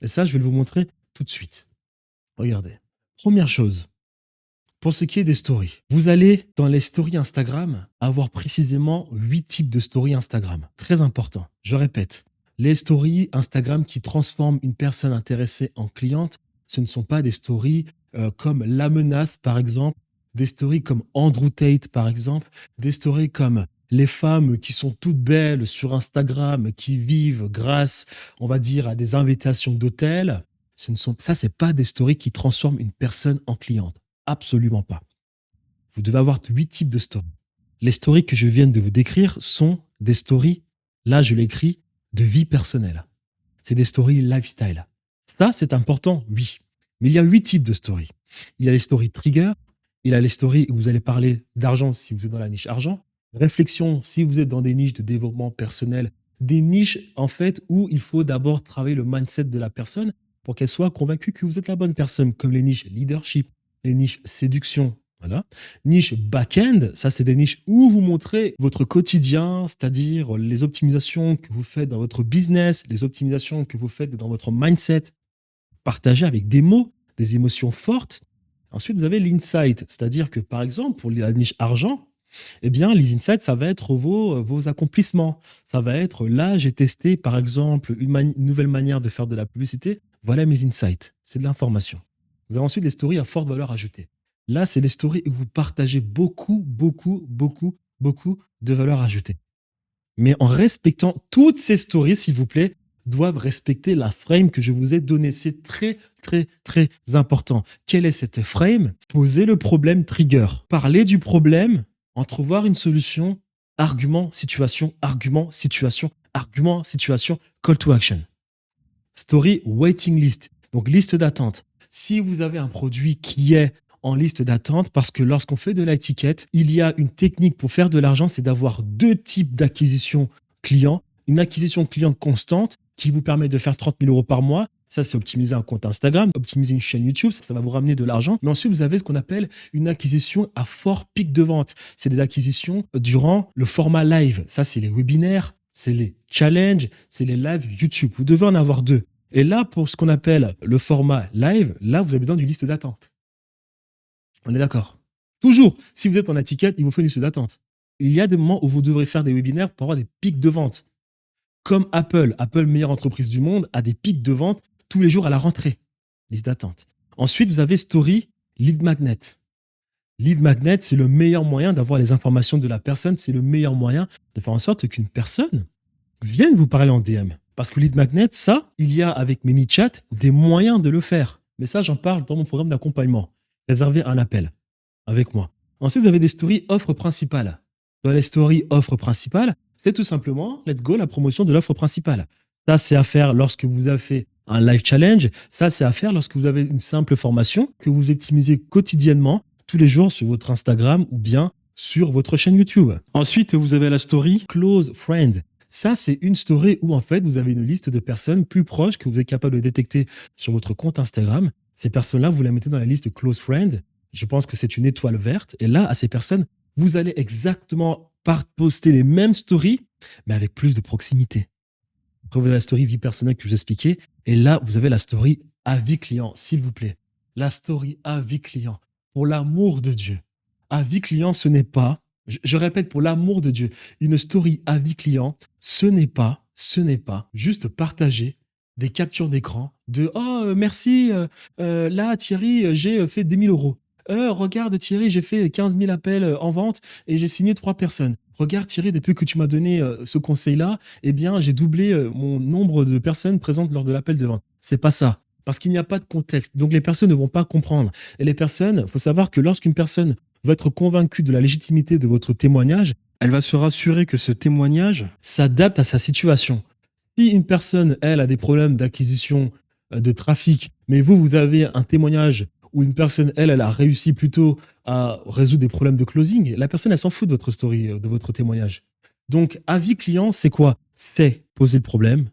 Et ça, je vais vous montrer tout de suite. Regardez. Première chose, pour ce qui est des stories, vous allez dans les stories Instagram avoir précisément 8 types de stories Instagram. Très important. Je répète, les stories Instagram qui transforment une personne intéressée en cliente, ce ne sont pas des stories comme La Menace, par exemple, des stories comme Andrew Tate, par exemple, des stories comme les femmes qui sont toutes belles sur Instagram, qui vivent grâce, on va dire, à des invitations d'hôtels. Ça, c'est pas des stories qui transforment une personne en cliente. Absolument pas. Vous devez avoir 8 types de stories. Les stories que je viens de vous décrire sont des stories, là je l'écris, de vie personnelle. C'est des stories lifestyle. Ça, c'est important, oui. Mais il y a 8 types de stories. Il y a les stories trigger, il y a les stories où vous allez parler d'argent si vous êtes dans la niche argent, réflexion si vous êtes dans des niches de développement personnel, des niches en fait où il faut d'abord travailler le mindset de la personne pour qu'elle soit convaincue que vous êtes la bonne personne, comme les niches leadership, les niches séduction, voilà. Niche back-end, ça c'est des niches où vous montrez votre quotidien, c'est-à-dire les optimisations que vous faites dans votre business, les optimisations que vous faites dans votre mindset, partagées avec des mots, des émotions fortes. Ensuite, vous avez l'insight, c'est-à-dire que par exemple, pour la niche argent, eh bien, les insights, ça va être vos accomplissements. Ça va être, là, j'ai testé, par exemple, une nouvelle manière de faire de la publicité. Voilà mes insights. C'est de l'information. Vous avez ensuite les stories à forte valeur ajoutée. Là, c'est les stories où vous partagez beaucoup, beaucoup, beaucoup, beaucoup de valeur ajoutée. Mais en respectant toutes ces stories, s'il vous plaît, doivent respecter la frame que je vous ai donnée. C'est très, très, très important. Quelle est cette frame? Poser le problème trigger. Parler du problème, entrevoir une solution, argument, situation, argument, situation, argument, situation, call to action. Story waiting list, donc liste d'attente. Si vous avez un produit qui est en liste d'attente, parce que lorsqu'on fait de l'étiquette, il y a une technique pour faire de l'argent, c'est d'avoir deux types d'acquisition client. Une acquisition client constante qui vous permet de faire 30 000 euros par mois. Ça, c'est optimiser un compte Instagram, optimiser une chaîne YouTube, ça va vous ramener de l'argent. Mais ensuite, vous avez ce qu'on appelle une acquisition à fort pic de vente. C'est des acquisitions durant le format live. Ça, c'est les webinaires, c'est les challenges, c'est les lives YouTube. Vous devez en avoir deux. Et là, pour ce qu'on appelle le format live, là, vous avez besoin d'une liste d'attente. On est d'accord. Toujours, si vous êtes en étiquette, il vous faut une liste d'attente. Il y a des moments où vous devrez faire des webinaires pour avoir des pics de vente. Comme Apple, meilleure entreprise du monde, a des pics de vente tous les jours à la rentrée. Liste d'attente. Ensuite, vous avez Story Lead Magnet. Lead Magnet, c'est le meilleur moyen d'avoir les informations de la personne. C'est le meilleur moyen de faire en sorte qu'une personne vienne vous parler en DM. Parce que Lead Magnet, ça, il y a avec ManyChat des moyens de le faire. Mais ça, j'en parle dans mon programme d'accompagnement. Réservez un appel avec moi. Ensuite, vous avez des stories offres principales. Dans les stories offres principales, c'est tout simplement, let's go, la promotion de l'offre principale. Ça, c'est à faire lorsque vous avez fait un live challenge. Ça, c'est à faire lorsque vous avez une simple formation que vous optimisez quotidiennement, tous les jours sur votre Instagram ou bien sur votre chaîne YouTube. Ensuite, vous avez la story Close Friend. Ça, c'est une story où en fait, vous avez une liste de personnes plus proches que vous êtes capable de détecter sur votre compte Instagram. Ces personnes-là, vous les mettez dans la liste Close Friend. Je pense que c'est une étoile verte. Et là, à ces personnes, vous allez exactement poster les mêmes stories, mais avec plus de proximité. Après, vous avez la story vie personnelle que je vous expliquais. Et là, vous avez la story avis client, s'il vous plaît. La story avis client. Pour l'amour de Dieu. Avis client, ce n'est pas, je répète, pour l'amour de Dieu, une story avis client, ce n'est pas juste partager des captures d'écran de « Oh, merci, là, Thierry, j'ai fait 10 000 euros. Regarde, Thierry, j'ai fait 15 000 appels en vente et j'ai signé 3 personnes. Regarde, Thierry, depuis que tu m'as donné ce conseil-là, eh bien, j'ai doublé mon nombre de personnes présentes lors de l'appel de vente. » C'est pas ça. Parce qu'il n'y a pas de contexte. Donc, les personnes ne vont pas comprendre. Et les personnes, il faut savoir que lorsqu'une personne va être convaincue de la légitimité de votre témoignage, elle va se rassurer que ce témoignage s'adapte à sa situation. Si une personne, elle, a des problèmes d'acquisition de trafic, mais vous avez un témoignage où une personne, elle a réussi plutôt à résoudre des problèmes de closing, la personne, elle s'en fout de votre story, de votre témoignage. Donc, avis client, c'est quoi? C'est poser le problème.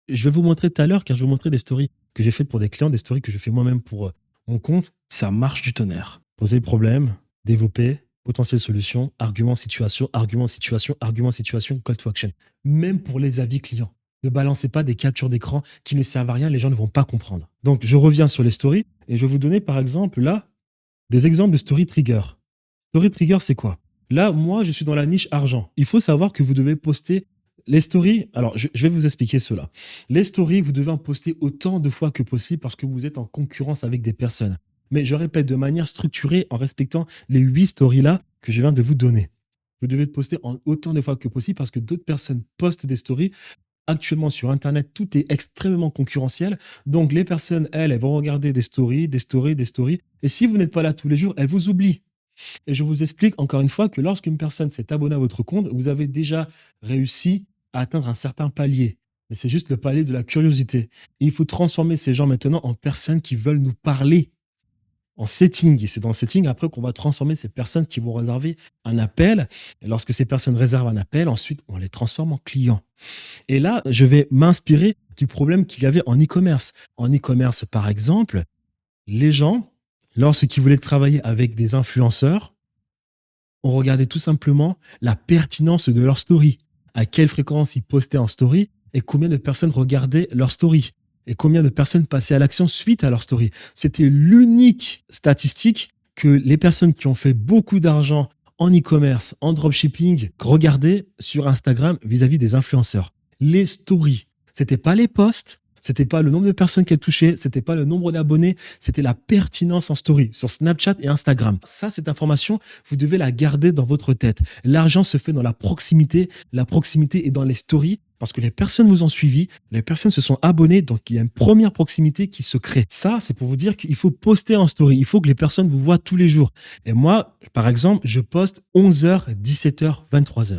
Je vais vous montrer tout à l'heure, car je vais vous montrer des stories que j'ai faites pour des clients, des stories que je fais moi-même pour mon compte. Ça marche du tonnerre. Poser le problème, développer, potentielle solution, argument, situation, argument, situation, argument, situation, call to action. Même pour les avis clients. Ne balancez pas des captures d'écran qui ne servent à rien, les gens ne vont pas comprendre. Donc, je reviens sur les stories et je vais vous donner, par exemple, là, des exemples de story trigger. Story trigger, c'est quoi? Là, moi, je suis dans la niche argent. Il faut savoir que vous devez poster les stories. Alors, je vais vous expliquer cela. Les stories, vous devez en poster autant de fois que possible parce que vous êtes en concurrence avec des personnes. Mais je répète, de manière structurée, en respectant les 8 stories-là que je viens de vous donner. Vous devez poster en autant de fois que possible parce que d'autres personnes postent des stories. Actuellement, sur Internet, tout est extrêmement concurrentiel. Donc, les personnes, elles vont regarder des stories. Et si vous n'êtes pas là tous les jours, elles vous oublient. Et je vous explique encore une fois que lorsqu'une personne s'est abonnée à votre compte, vous avez déjà réussi à atteindre un certain palier. Mais c'est juste le palier de la curiosité. Et il faut transformer ces gens maintenant en personnes qui veulent nous parler. En setting. Et c'est dans le setting après qu'on va transformer ces personnes qui vont réserver un appel. Et lorsque ces personnes réservent un appel, ensuite, on les transforme en clients. Et là, je vais m'inspirer du problème qu'il y avait en e-commerce. En e-commerce, par exemple, les gens, lorsqu'ils voulaient travailler avec des influenceurs, on regardait tout simplement la pertinence de leur story. À quelle fréquence ils postaient en story et combien de personnes regardaient leur story. Et combien de personnes passaient à l'action suite à leur story. C'était l'unique statistique que les personnes qui ont fait beaucoup d'argent en e-commerce, en dropshipping, regardaient sur Instagram vis-à-vis des influenceurs. Les stories. C'était pas les posts, C'était pas le nombre de personnes qu'elle touchait, c'était pas le nombre d'abonnés, c'était la pertinence en story sur Snapchat et Instagram. Ça, cette information, vous devez la garder dans votre tête. L'argent se fait dans la proximité est dans les stories parce que les personnes vous ont suivi, les personnes se sont abonnées, donc il y a une première proximité qui se crée. Ça, c'est pour vous dire qu'il faut poster en story, il faut que les personnes vous voient tous les jours. Et moi, par exemple, je poste 11h, 17h, 23h.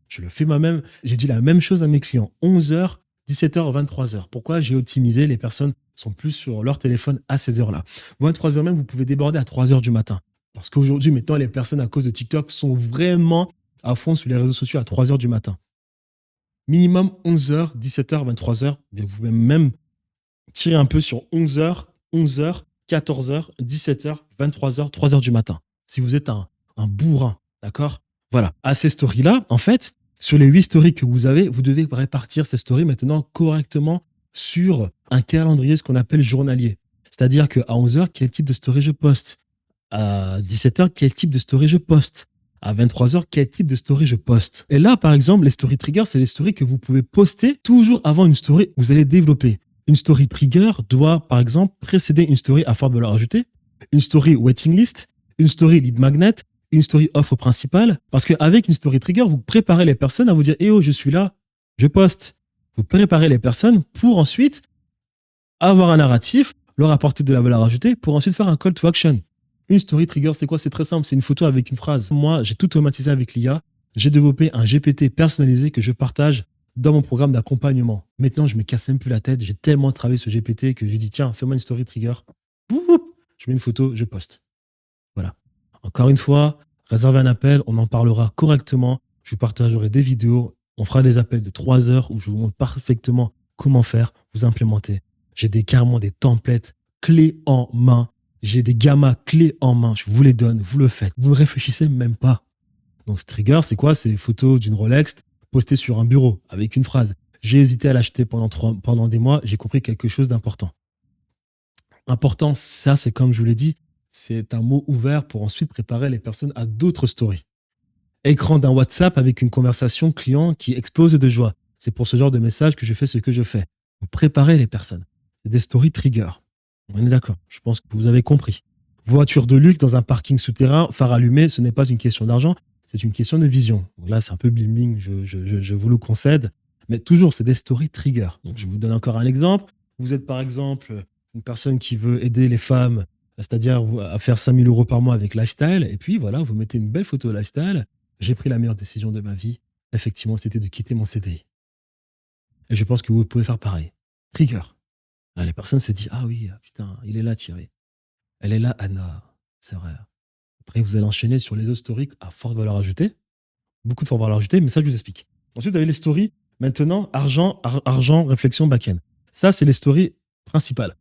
Je le fais moi-même, j'ai dit la même chose à mes clients, 11h, 17h, 23h. Pourquoi j'ai optimisé? Les personnes sont plus sur leur téléphone à ces heures-là. 23h même, vous pouvez déborder à 3h du matin. Parce qu'aujourd'hui, maintenant, les personnes à cause de TikTok sont vraiment à fond sur les réseaux sociaux à 3h du matin. Minimum 11h, 17h, 23h. Vous pouvez même tirer un peu sur 11h, 14h, 17h, 23h, 3h du matin. Si vous êtes un bourrin, d'accord? Voilà. À ces stories-là, en fait, sur les 8 stories que vous avez, vous devez répartir ces stories maintenant correctement sur un calendrier, ce qu'on appelle journalier. C'est-à-dire qu'à 11h, quel type de story je poste? À 17h, quel type de story je poste? À 23h, quel type de story je poste? Et là, par exemple, les story triggers, c'est les stories que vous pouvez poster toujours avant une story que vous allez développer. Une story trigger doit, par exemple, précéder une story à forte valeur ajoutée, une story waiting list, une story lead magnet, une story offre principale. Parce qu'avec une story trigger, vous préparez les personnes à vous dire « Eh oh, je suis là, je poste ». Vous préparez les personnes pour ensuite avoir un narratif, leur apporter de la valeur ajoutée pour ensuite faire un call to action. Une story trigger, c'est quoi? C'est très simple, c'est une photo avec une phrase. Moi, j'ai tout automatisé avec l'IA. J'ai développé un GPT personnalisé que je partage dans mon programme d'accompagnement. Maintenant, je me casse même plus la tête. J'ai tellement travaillé ce GPT que je lui dis tiens, fais-moi une story trigger. Je mets une photo, je poste. Voilà. Encore une fois, réservez un appel, on en parlera correctement. Je vous partagerai des vidéos. On fera des appels de 3 heures où je vous montre parfaitement comment faire, vous implémenter. J'ai carrément des templates clés en main. J'ai des gammas clés en main. Je vous les donne, vous le faites. Vous ne réfléchissez même pas. Donc, ce trigger, c'est quoi? C'est une photo d'une Rolex postée sur un bureau avec une phrase. J'ai hésité à l'acheter pendant des mois. J'ai compris quelque chose d'important. Important, ça, c'est comme je vous l'ai dit, c'est un mot ouvert pour ensuite préparer les personnes à d'autres stories. Écran d'un WhatsApp avec une conversation client qui explose de joie. C'est pour ce genre de message que je fais ce que je fais. Vous préparez les personnes. C'est des stories trigger. On est d'accord. Je pense que vous avez compris. Voiture de luxe dans un parking souterrain, phare allumé, ce n'est pas une question d'argent, c'est une question de vision. Donc là, c'est un peu bling bling, je vous le concède. Mais toujours, c'est des stories trigger. Donc, je vous donne encore un exemple. Vous êtes par exemple une personne qui veut aider les femmes, c'est-à-dire à faire 5 000 € par mois avec lifestyle. Et puis voilà, vous mettez une belle photo lifestyle. J'ai pris la meilleure décision de ma vie. Effectivement, c'était de quitter mon CDI. Et je pense que vous pouvez faire pareil. Trigger. Là, les personnes se disent ah oui, putain, il est là Thierry. Elle est là Anna. C'est vrai. Après, vous allez enchaîner sur les autres stories à forte valeur ajoutée. Beaucoup de forte valeur ajoutée, mais ça, je vous explique. Ensuite, vous avez les stories. Maintenant, argent, réflexion, back-end. Ça, c'est les stories principales.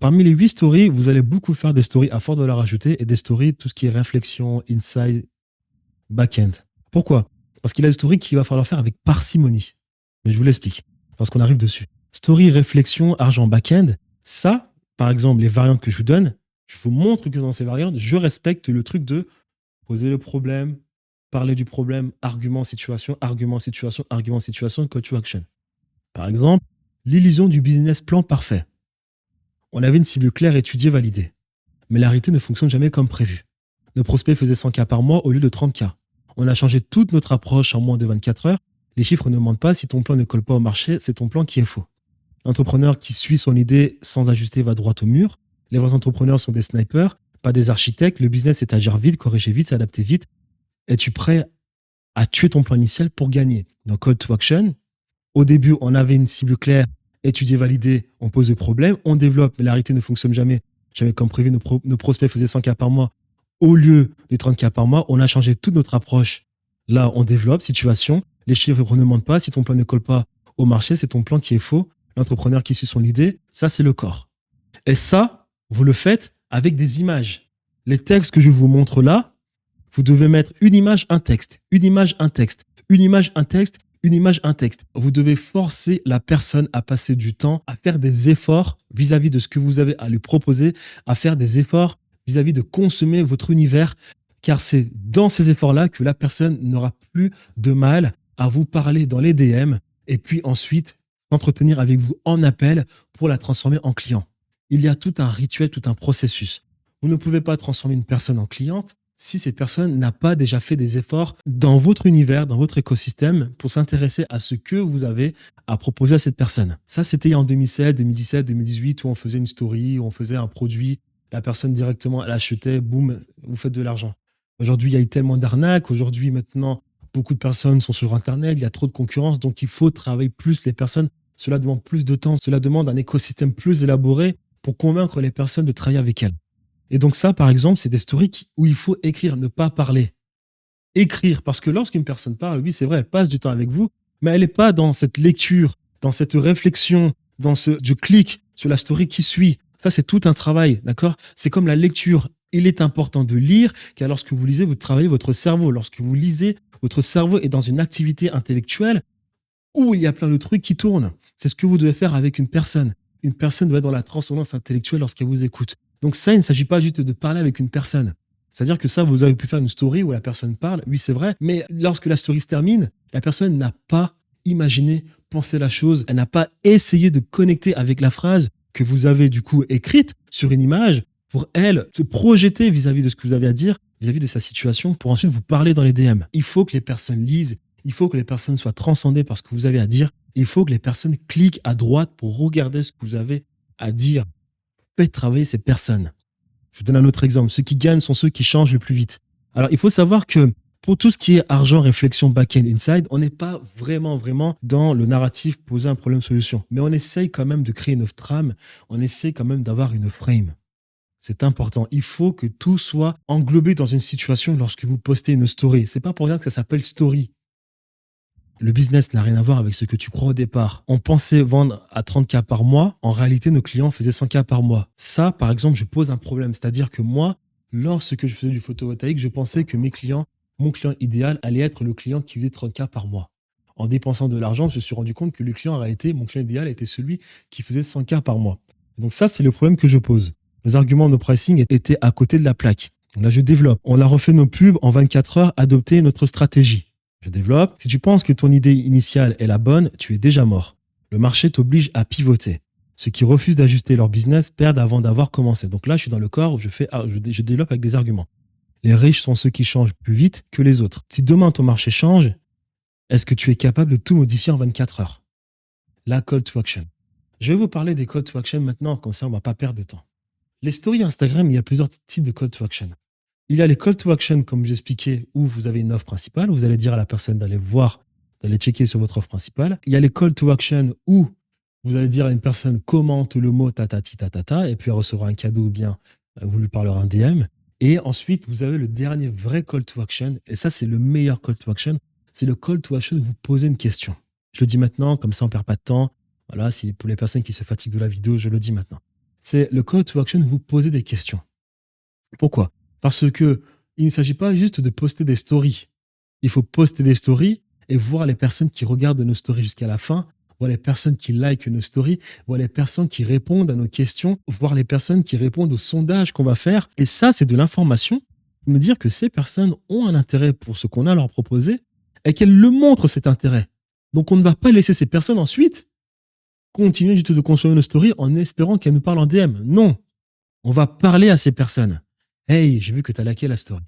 Parmi les 8 stories, vous allez beaucoup faire des stories à forte valeur ajoutée et des stories, tout ce qui est réflexion, inside, back-end. Pourquoi? Parce qu'il y a des stories qu'il va falloir faire avec parcimonie. Mais je vous l'explique, parce qu'on arrive dessus. Story, réflexion, argent, back-end, ça, par exemple, les variantes que je vous donne, je vous montre que dans ces variantes, je respecte le truc de poser le problème, parler du problème, argument, situation, call to action. Par exemple, l'illusion du business plan parfait. On avait une cible claire, étudiée, validée. Mais la réalité ne fonctionne jamais comme prévu. Nos prospects faisaient 100 cas par mois au lieu de 30 cas. On a changé toute notre approche en moins de 24 heures. Les chiffres ne mentent pas. Si ton plan ne colle pas au marché, c'est ton plan qui est faux. L'entrepreneur qui suit son idée sans ajuster va droit au mur. Les vrais entrepreneurs sont des snipers, pas des architectes. Le business est agir vite, corriger vite, s'adapter vite. Es-tu prêt à tuer ton plan initial pour gagner? Donc, call to action. Au début, on avait une cible claire, étudier, valider, on pose le problème, on développe, mais la réalité ne fonctionne jamais. Jamais comme prévu, nos prospects faisaient 100 cas par mois au lieu de 30 cas par mois. On a changé toute notre approche. Là, on développe, situation. Les chiffres ne mentent pas. Si ton plan ne colle pas au marché, c'est ton plan qui est faux. L'entrepreneur qui suit son idée, ça, c'est le corps. Et ça, vous le faites avec des images. Les textes que je vous montre là, vous devez mettre une image, un texte, une image, un texte, une image, un texte, une image, un texte. Vous devez forcer la personne à passer du temps, à faire des efforts vis-à-vis de ce que vous avez à lui proposer, à faire des efforts vis-à-vis de consommer votre univers, car c'est dans ces efforts-là que la personne n'aura plus de mal à vous parler dans les DM et puis ensuite entretenir avec vous en appel pour la transformer en client. Il y a tout un rituel, tout un processus. Vous ne pouvez pas transformer une personne en cliente si cette personne n'a pas déjà fait des efforts dans votre univers, dans votre écosystème, pour s'intéresser à ce que vous avez à proposer à cette personne. Ça, c'était en 2016, 2017, 2018, où on faisait une story, où on faisait un produit, la personne directement, elle achetait, boum, vous faites de l'argent. Aujourd'hui, il y a eu tellement d'arnaques. Aujourd'hui, maintenant, beaucoup de personnes sont sur Internet, il y a trop de concurrence, donc il faut travailler plus les personnes. Cela demande plus de temps, cela demande un écosystème plus élaboré pour convaincre les personnes de travailler avec elles. Et donc ça, par exemple, c'est des stories où il faut écrire, ne pas parler. Écrire, parce que lorsqu'une personne parle, oui, c'est vrai, elle passe du temps avec vous, mais elle n'est pas dans cette lecture, dans cette réflexion, dans ce je clique sur la story qui suit. Ça, c'est tout un travail, d'accord? C'est comme la lecture. Il est important de lire, car lorsque vous lisez, vous travaillez votre cerveau. Lorsque vous lisez, votre cerveau est dans une activité intellectuelle où il y a plein de trucs qui tournent. C'est ce que vous devez faire avec une personne. Une personne doit être dans la transcendance intellectuelle lorsqu'elle vous écoute. Donc ça, il ne s'agit pas juste de parler avec une personne. C'est-à-dire que ça, vous avez pu faire une story où la personne parle, oui, c'est vrai, mais lorsque la story se termine, la personne n'a pas imaginé, pensé la chose, elle n'a pas essayé de connecter avec la phrase que vous avez du coup écrite sur une image pour elle se projeter vis-à-vis de ce que vous avez à dire, vis-à-vis de sa situation, pour ensuite vous parler dans les DM. Il faut que les personnes lisent, il faut que les personnes soient transcendées par ce que vous avez à dire, il faut que les personnes cliquent à droite pour regarder ce que vous avez à dire. Faites travailler ces personnes. Je vous donne un autre exemple. Ceux qui gagnent sont ceux qui changent le plus vite. Alors, il faut savoir que pour tout ce qui est argent, réflexion, back-end, inside, on n'est pas vraiment dans le narratif poser un problème-solution. Mais on essaye quand même de créer une trame. On essaye quand même d'avoir une frame. C'est important. Il faut que tout soit englobé dans une situation lorsque vous postez une story. C'est pas pour rien que ça s'appelle story. Le business n'a rien à voir avec ce que tu crois au départ. On pensait vendre à 30K par mois. En réalité, nos clients faisaient 100K par mois. Ça, par exemple, je pose un problème. C'est-à-dire que moi, lorsque je faisais du photovoltaïque, je pensais que mon client idéal allait être le client qui faisait 30K par mois. En dépensant de l'argent, je me suis rendu compte que le client, en réalité, mon client idéal était celui qui faisait 100K par mois. Donc ça, c'est le problème que je pose. Nos arguments, nos pricing étaient à côté de la plaque. Donc là, je développe. On a refait nos pubs en 24 heures, adopté notre stratégie. Je développe. Si tu penses que ton idée initiale est la bonne, tu es déjà mort. Le marché t'oblige à pivoter. Ceux qui refusent d'ajuster leur business perdent avant d'avoir commencé. Donc là, je suis dans le corps où je développe avec des arguments. Les riches sont ceux qui changent plus vite que les autres. Si demain ton marché change, est-ce que tu es capable de tout modifier en 24 heures? La call to action. Je vais vous parler des call to action maintenant, comme ça on ne va pas perdre de temps. Les stories Instagram, il y a plusieurs types de call to action. Il y a les call to action, comme j'expliquais, où vous avez une offre principale. Vous allez dire à la personne d'aller voir, d'aller checker sur votre offre principale. Il y a les call to action où vous allez dire à une personne commente le mot tatati tatata et puis elle recevra un cadeau ou bien vous lui parlerez un DM. Et ensuite, vous avez le dernier vrai call to action. Et ça, c'est le meilleur call to action. C'est le call to action où vous posez une question. Je le dis maintenant, comme ça on ne perd pas de temps. Voilà, pour les personnes qui se fatiguent de la vidéo, je le dis maintenant. C'est le call to action où vous posez des questions. Pourquoi? Parce que il ne s'agit pas juste de poster des stories. Il faut poster des stories et voir les personnes qui regardent nos stories jusqu'à la fin, voir les personnes qui likent nos stories, voir les personnes qui répondent à nos questions, voir les personnes qui répondent aux sondages qu'on va faire. Et ça, c'est de l'information. Me dire que ces personnes ont un intérêt pour ce qu'on a à leur proposer et qu'elles le montrent cet intérêt. Donc, on ne va pas laisser ces personnes ensuite continuer du tout de consommer nos stories en espérant qu'elles nous parlent en DM. Non. On va parler à ces personnes. Hey, j'ai vu que tu as liké la story.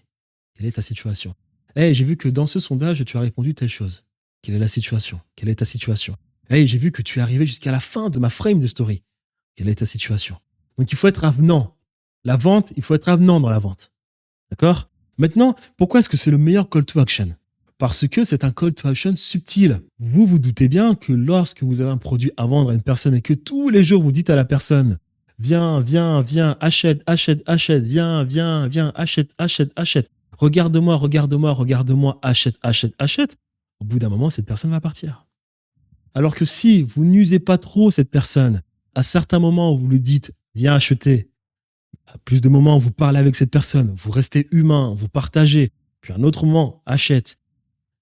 Quelle est ta situation? Hey, j'ai vu que dans ce sondage, tu as répondu telle chose. Quelle est la situation? Quelle est ta situation? Hey, j'ai vu que tu es arrivé jusqu'à la fin de ma frame de story. Quelle est ta situation? Donc, il faut être avenant. La vente, il faut être avenant dans la vente. D'accord? Maintenant, pourquoi est-ce que c'est le meilleur call to action? Parce que c'est un call to action subtil. Vous vous doutez bien que lorsque vous avez un produit à vendre à une personne et que tous les jours vous dites à la personne viens, viens, viens, achète, achète, achète, viens, viens, viens, achète, achète, achète. Regarde-moi, regarde-moi, regarde-moi, achète, achète, achète. Au bout d'un moment, cette personne va partir. Alors que si vous n'usez pas trop cette personne, à certains moments où vous lui dites viens acheter, à plus de moments où vous parlez avec cette personne, vous restez humain, vous partagez, puis à un autre moment, achète,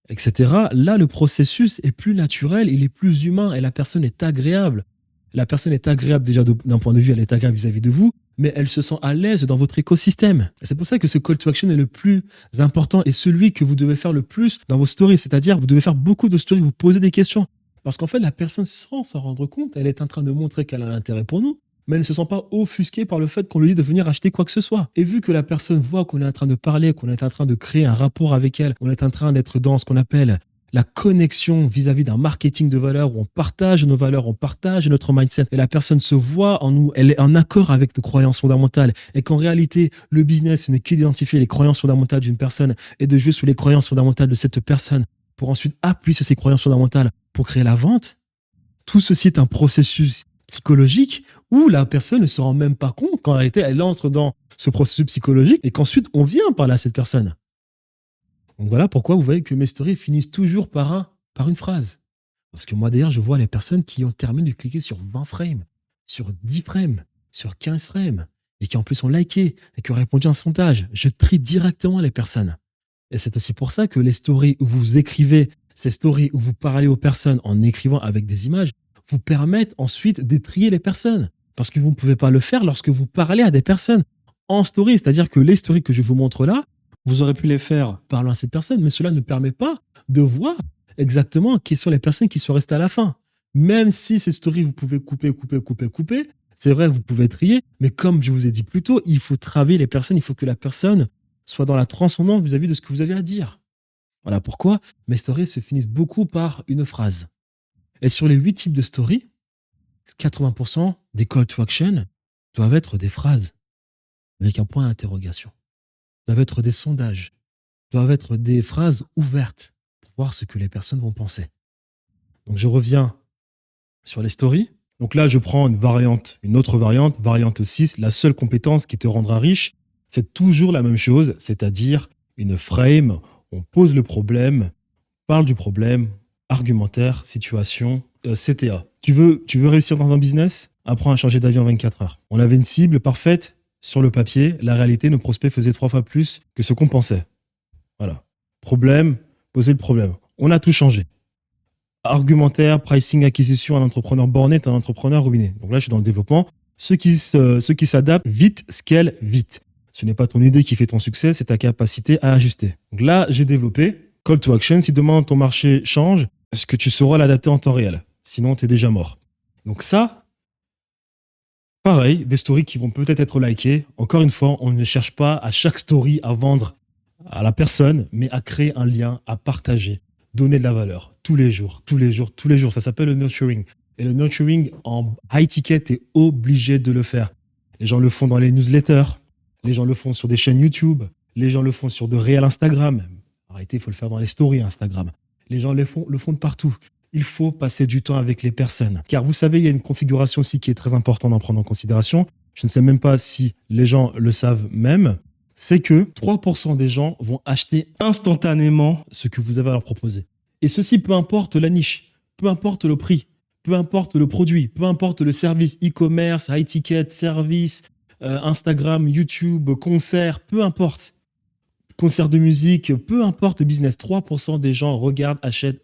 etc. Là, le processus est plus naturel, il est plus humain et la personne est agréable. La personne est agréable déjà d'un point de vue, elle est agréable vis-à-vis de vous, mais elle se sent à l'aise dans votre écosystème. C'est pour ça que ce call to action est le plus important et celui que vous devez faire le plus dans vos stories. C'est-à-dire, vous devez faire beaucoup de stories, vous posez des questions. Parce qu'en fait, la personne, sans s'en rendre compte, elle est en train de montrer qu'elle a l'intérêt pour nous, mais elle ne se sent pas offusquée par le fait qu'on lui dit de venir acheter quoi que ce soit. Et vu que la personne voit qu'on est en train de parler, qu'on est en train de créer un rapport avec elle, on est en train d'être dans ce qu'on appelle la connexion vis-à-vis d'un marketing de valeur où on partage nos valeurs, on partage notre mindset et la personne se voit en nous, elle est en accord avec nos croyances fondamentales et qu'en réalité, le business ce n'est qu'identifier les croyances fondamentales d'une personne et de jouer sur les croyances fondamentales de cette personne pour ensuite appuyer sur ces croyances fondamentales pour créer la vente. Tout ceci est un processus psychologique où la personne ne se rend même pas compte qu'en réalité, elle entre dans ce processus psychologique et qu'ensuite, on vient parler à cette personne. Donc voilà pourquoi vous voyez que mes stories finissent toujours par une phrase. Parce que moi, d'ailleurs, je vois les personnes qui ont terminé de cliquer sur 20 frames, sur 10 frames, sur 15 frames, et qui en plus ont liké et qui ont répondu à un sondage. Je trie directement les personnes. Et c'est aussi pour ça que les stories où vous écrivez, ces stories où vous parlez aux personnes en écrivant avec des images, vous permettent ensuite de trier les personnes. Parce que vous ne pouvez pas le faire lorsque vous parlez à des personnes en story. C'est-à-dire que les stories que je vous montre là, vous aurez pu les faire parlant à cette personne, mais cela ne permet pas de voir exactement qui sont les personnes qui sont restées à la fin. Même si ces stories, vous pouvez couper, c'est vrai, vous pouvez trier, mais comme je vous ai dit plus tôt, il faut travailler les personnes, il faut que la personne soit dans la transcendance vis-à-vis de ce que vous avez à dire. Voilà pourquoi mes stories se finissent beaucoup par une phrase. Et sur les 8 types de stories, 80% des call to action doivent être des phrases avec un point d'interrogation, doivent être des sondages, doivent être des phrases ouvertes pour voir ce que les personnes vont penser. Donc je reviens sur les stories. Donc là, je prends une autre variante, variante 6. La seule compétence qui te rendra riche, c'est toujours la même chose, c'est-à-dire une frame, on pose le problème, parle du problème, argumentaire, situation, CTA. Tu veux réussir dans un business? Apprends à changer d'avis en 24 heures. On avait une cible parfaite sur le papier. La réalité, nos prospects faisaient 3 fois plus que ce qu'on pensait. Voilà. Problème, poser le problème. On a tout changé. Argumentaire, pricing, acquisition, un entrepreneur borné est un entrepreneur ruiné. Donc là, je suis dans le développement. Ceux qui s'adaptent vite, scale vite. Ce n'est pas ton idée qui fait ton succès, c'est ta capacité à ajuster. Donc là, j'ai développé call to action. Si demain ton marché change, est-ce que tu sauras l'adapter en temps réel? Sinon, tu es déjà mort. Donc ça, pareil, des stories qui vont peut-être être likées. Encore une fois, on ne cherche pas à chaque story à vendre à la personne, mais à créer un lien, à partager, donner de la valeur tous les jours. Ça s'appelle le nurturing. Et le nurturing en high ticket, tu es obligé de le faire. Les gens le font dans les newsletters, les gens le font sur des chaînes YouTube, les gens le font sur de réels Instagram. En réalité, il faut le faire dans les stories Instagram. Les gens le font de partout. Il faut passer du temps avec les personnes. Car vous savez, il y a une configuration aussi qui est très importante à prendre en considération. Je ne sais même pas si les gens le savent même. C'est que 3% des gens vont acheter instantanément ce que vous avez à leur proposer. Et ceci, peu importe la niche, peu importe le prix, peu importe le produit, peu importe le service, e-commerce, high ticket, service, Instagram, YouTube, concert, peu importe. Concert de musique, peu importe le business, 3% des gens regardent, achètent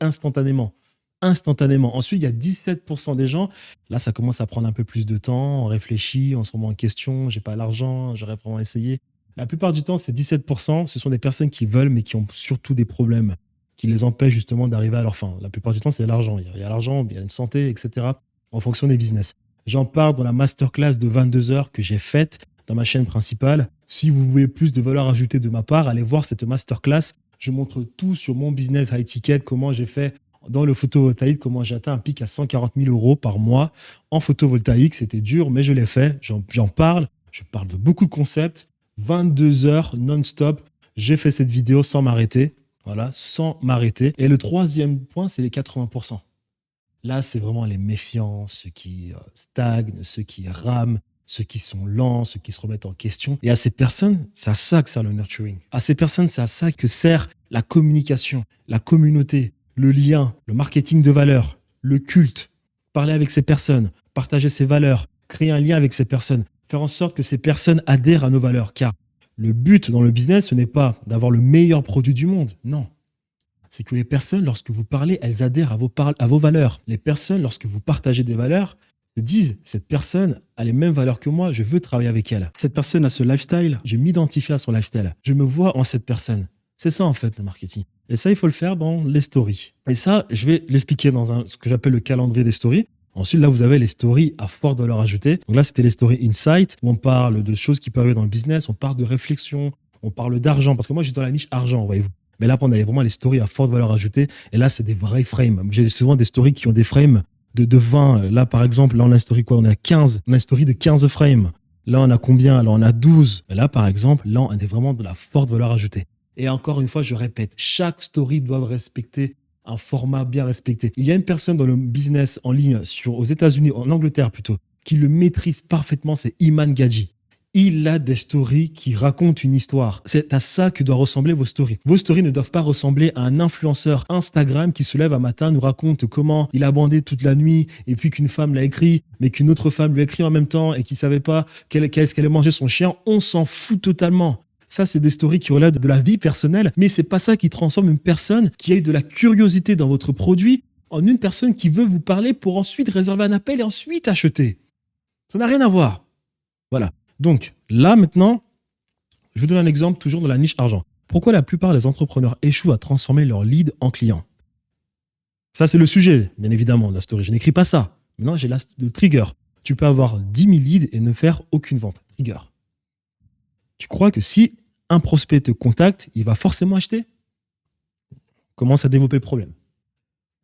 instantanément. Ensuite, il y a 17% des gens, là, ça commence à prendre un peu plus de temps, on réfléchit, on se remet en question, j'ai pas l'argent, j'aurais vraiment essayé. La plupart du temps, ces 17%, ce sont des personnes qui veulent, mais qui ont surtout des problèmes, qui les empêchent justement d'arriver à leur fin. La plupart du temps, c'est l'argent. Il y a l'argent, il y a une santé, etc., en fonction des business. J'en parle dans la masterclass de 22 heures que j'ai faite dans ma chaîne principale. Si vous voulez plus de valeur ajoutée de ma part, allez voir cette masterclass. Je montre tout sur mon business high ticket, comment j'ai fait dans le photovoltaïque, comment j'ai atteint un pic à 140 000 euros par mois en photovoltaïque. C'était dur, mais je l'ai fait. J'en parle. Je parle de beaucoup de concepts. 22 heures non-stop. J'ai fait cette vidéo sans m'arrêter. Voilà, sans m'arrêter. Et le troisième point, c'est les 80%. Là, c'est vraiment les méfiants, ceux qui stagnent, ceux qui rament, ceux qui sont lents, ceux qui se remettent en question. Et à ces personnes, c'est à ça que sert le nurturing. À ces personnes, c'est à ça que sert la communication, la communauté, le lien, le marketing de valeur, le culte. Parler avec ces personnes, partager ces valeurs, créer un lien avec ces personnes, faire en sorte que ces personnes adhèrent à nos valeurs. Car le but dans le business, ce n'est pas d'avoir le meilleur produit du monde. Non. C'est que les personnes, lorsque vous parlez, elles adhèrent à vos valeurs. Les personnes, lorsque vous partagez des valeurs, se disent, cette personne a les mêmes valeurs que moi, je veux travailler avec elle. Cette personne a ce lifestyle, je m'identifie à son lifestyle. Je me vois en cette personne. C'est ça, en fait, le marketing. Et ça, il faut le faire dans les stories. Et ça, je vais l'expliquer dans ce que j'appelle le calendrier des stories. Ensuite, là, vous avez les stories à forte valeur ajoutée. Donc là, c'était les stories insight, où on parle de choses qui peuvent arriver dans le business, on parle de réflexion, on parle d'argent. Parce que moi, je suis dans la niche argent, voyez-vous. Mais là, on a vraiment les stories à forte valeur ajoutée. Et là, c'est des vrais frames. J'ai souvent des stories qui ont des frames de 20. Là, par exemple, là, on a une story quoi? On a 15. On a une story de 15 frames. Là, on a combien? Là, on a 12. Et là, par exemple, là, on est vraiment de la forte valeur ajoutée. Et encore une fois, je répète, chaque story doit respecter un format bien respecté. Il y a une personne dans le business en ligne aux États-Unis, en Angleterre plutôt, qui le maîtrise parfaitement, c'est Iman Gadji. Il a des stories qui racontent une histoire. C'est à ça que doivent ressembler vos stories. Vos stories ne doivent pas ressembler à un influenceur Instagram qui se lève un matin, nous raconte comment il a bandé toute la nuit et puis qu'une femme l'a écrit, mais qu'une autre femme lui a écrit en même temps et qui savait pas qu'est-ce qu'elle allait manger son chien. On s'en fout totalement. Ça, c'est des stories qui relèvent de la vie personnelle, mais c'est pas ça qui transforme une personne qui a eu de la curiosité dans votre produit en une personne qui veut vous parler pour ensuite réserver un appel et ensuite acheter. Ça n'a rien à voir. Voilà. Donc, là, maintenant, je vous donne un exemple toujours dans la niche argent. Pourquoi la plupart des entrepreneurs échouent à transformer leur lead en client? Ça, c'est le sujet, bien évidemment, de la story. Je n'écris pas ça. Maintenant, j'ai le trigger. Tu peux avoir 10 000 leads et ne faire aucune vente. Trigger. Tu crois que si un prospect te contacte, il va forcément acheter? Commence à développer le problème.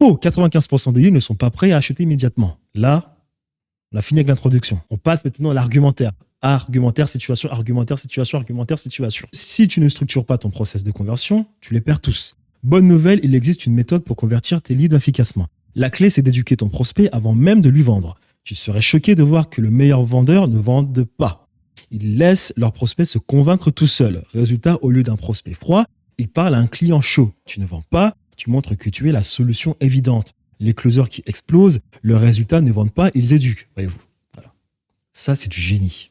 95% des leads ne sont pas prêts à acheter immédiatement. Là, on a fini avec l'introduction. On passe maintenant à l'argumentaire. Argumentaire, situation, argumentaire, situation, argumentaire, situation. Si tu ne structures pas ton process de conversion, tu les perds tous. Bonne nouvelle, il existe une méthode pour convertir tes leads efficacement. La clé, c'est d'éduquer ton prospect avant même de lui vendre. Tu serais choqué de voir que le meilleur vendeur ne vende pas. Ils laissent leur prospect se convaincre tout seul. Résultat, au lieu d'un prospect froid, ils parlent à un client chaud. Tu ne vends pas, tu montres que tu es la solution évidente. Les closers qui explosent, leurs résultats ne vendent pas, ils éduquent. Voyez-vous. Voilà. Ça, c'est du génie.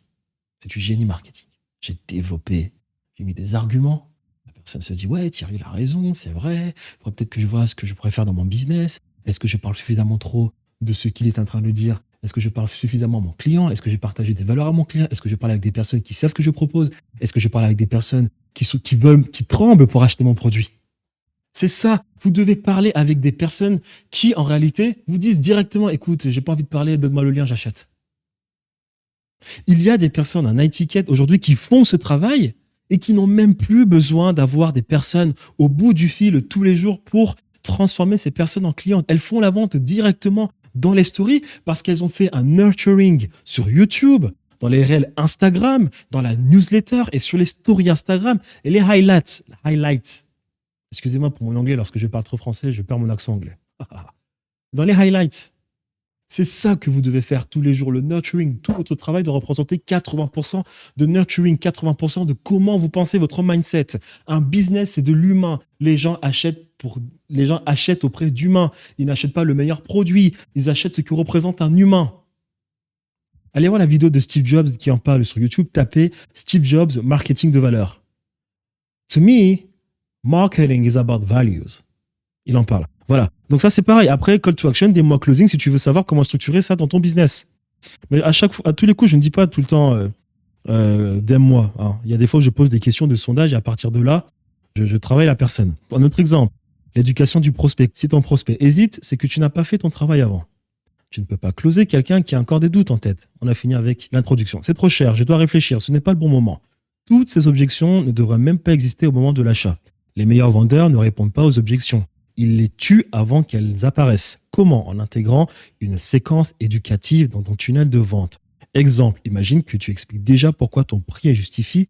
C'est du génie marketing. J'ai développé, j'ai mis des arguments. La personne se dit, ouais, Thierry, il a raison, c'est vrai. Il faudrait peut-être que je vois ce que je pourrais faire dans mon business. Est-ce que je parle suffisamment trop de ce qu'il est en train de dire? Est-ce que je parle suffisamment à mon client? Est-ce que j'ai partagé des valeurs à mon client? Est-ce que je parle avec des personnes qui savent ce que je propose? Est-ce que je parle avec des personnes qui tremblent pour acheter mon produit? C'est ça. Vous devez parler avec des personnes qui, en réalité, vous disent directement, écoute, j'ai pas envie de parler, donne-moi le lien, j'achète. Il y a des personnes en étiquette aujourd'hui qui font ce travail et qui n'ont même plus besoin d'avoir des personnes au bout du fil tous les jours pour transformer ces personnes en clientes. Elles font la vente directement dans les stories parce qu'elles ont fait un nurturing sur YouTube, dans les réels Instagram, dans la newsletter et sur les stories Instagram et les highlights. Excusez-moi pour mon anglais, lorsque je parle trop français, je perds mon accent anglais. Dans les highlights. C'est ça que vous devez faire tous les jours. Le nurturing, tout votre travail doit représenter 80% de nurturing, 80% de comment vous pensez votre mindset. Un business, c'est de l'humain. Les gens achètent auprès d'humains. Ils n'achètent pas le meilleur produit. Ils achètent ce qui représente un humain. Allez voir la vidéo de Steve Jobs qui en parle sur YouTube. Tapez Steve Jobs, marketing de valeur. To me, marketing is about values. Il en parle. Voilà. Donc ça, c'est pareil. Après, call to action, des mots closing, si tu veux savoir comment structurer ça dans ton business. Mais à tous les coups, je ne dis pas tout le temps d'aime-moi. Hein. Il y a des fois où je pose des questions de sondage et à partir de là, je travaille la personne. Un autre exemple, l'éducation du prospect. Si ton prospect hésite, c'est que tu n'as pas fait ton travail avant. Tu ne peux pas closer quelqu'un qui a encore des doutes en tête. On a fini avec l'introduction. C'est trop cher, je dois réfléchir, ce n'est pas le bon moment. Toutes ces objections ne devraient même pas exister au moment de l'achat. Les meilleurs vendeurs ne répondent pas aux objections. Ils les tuent avant qu'elles apparaissent. Comment? En intégrant une séquence éducative dans ton tunnel de vente. Exemple, imagine que tu expliques déjà pourquoi ton prix est justifié,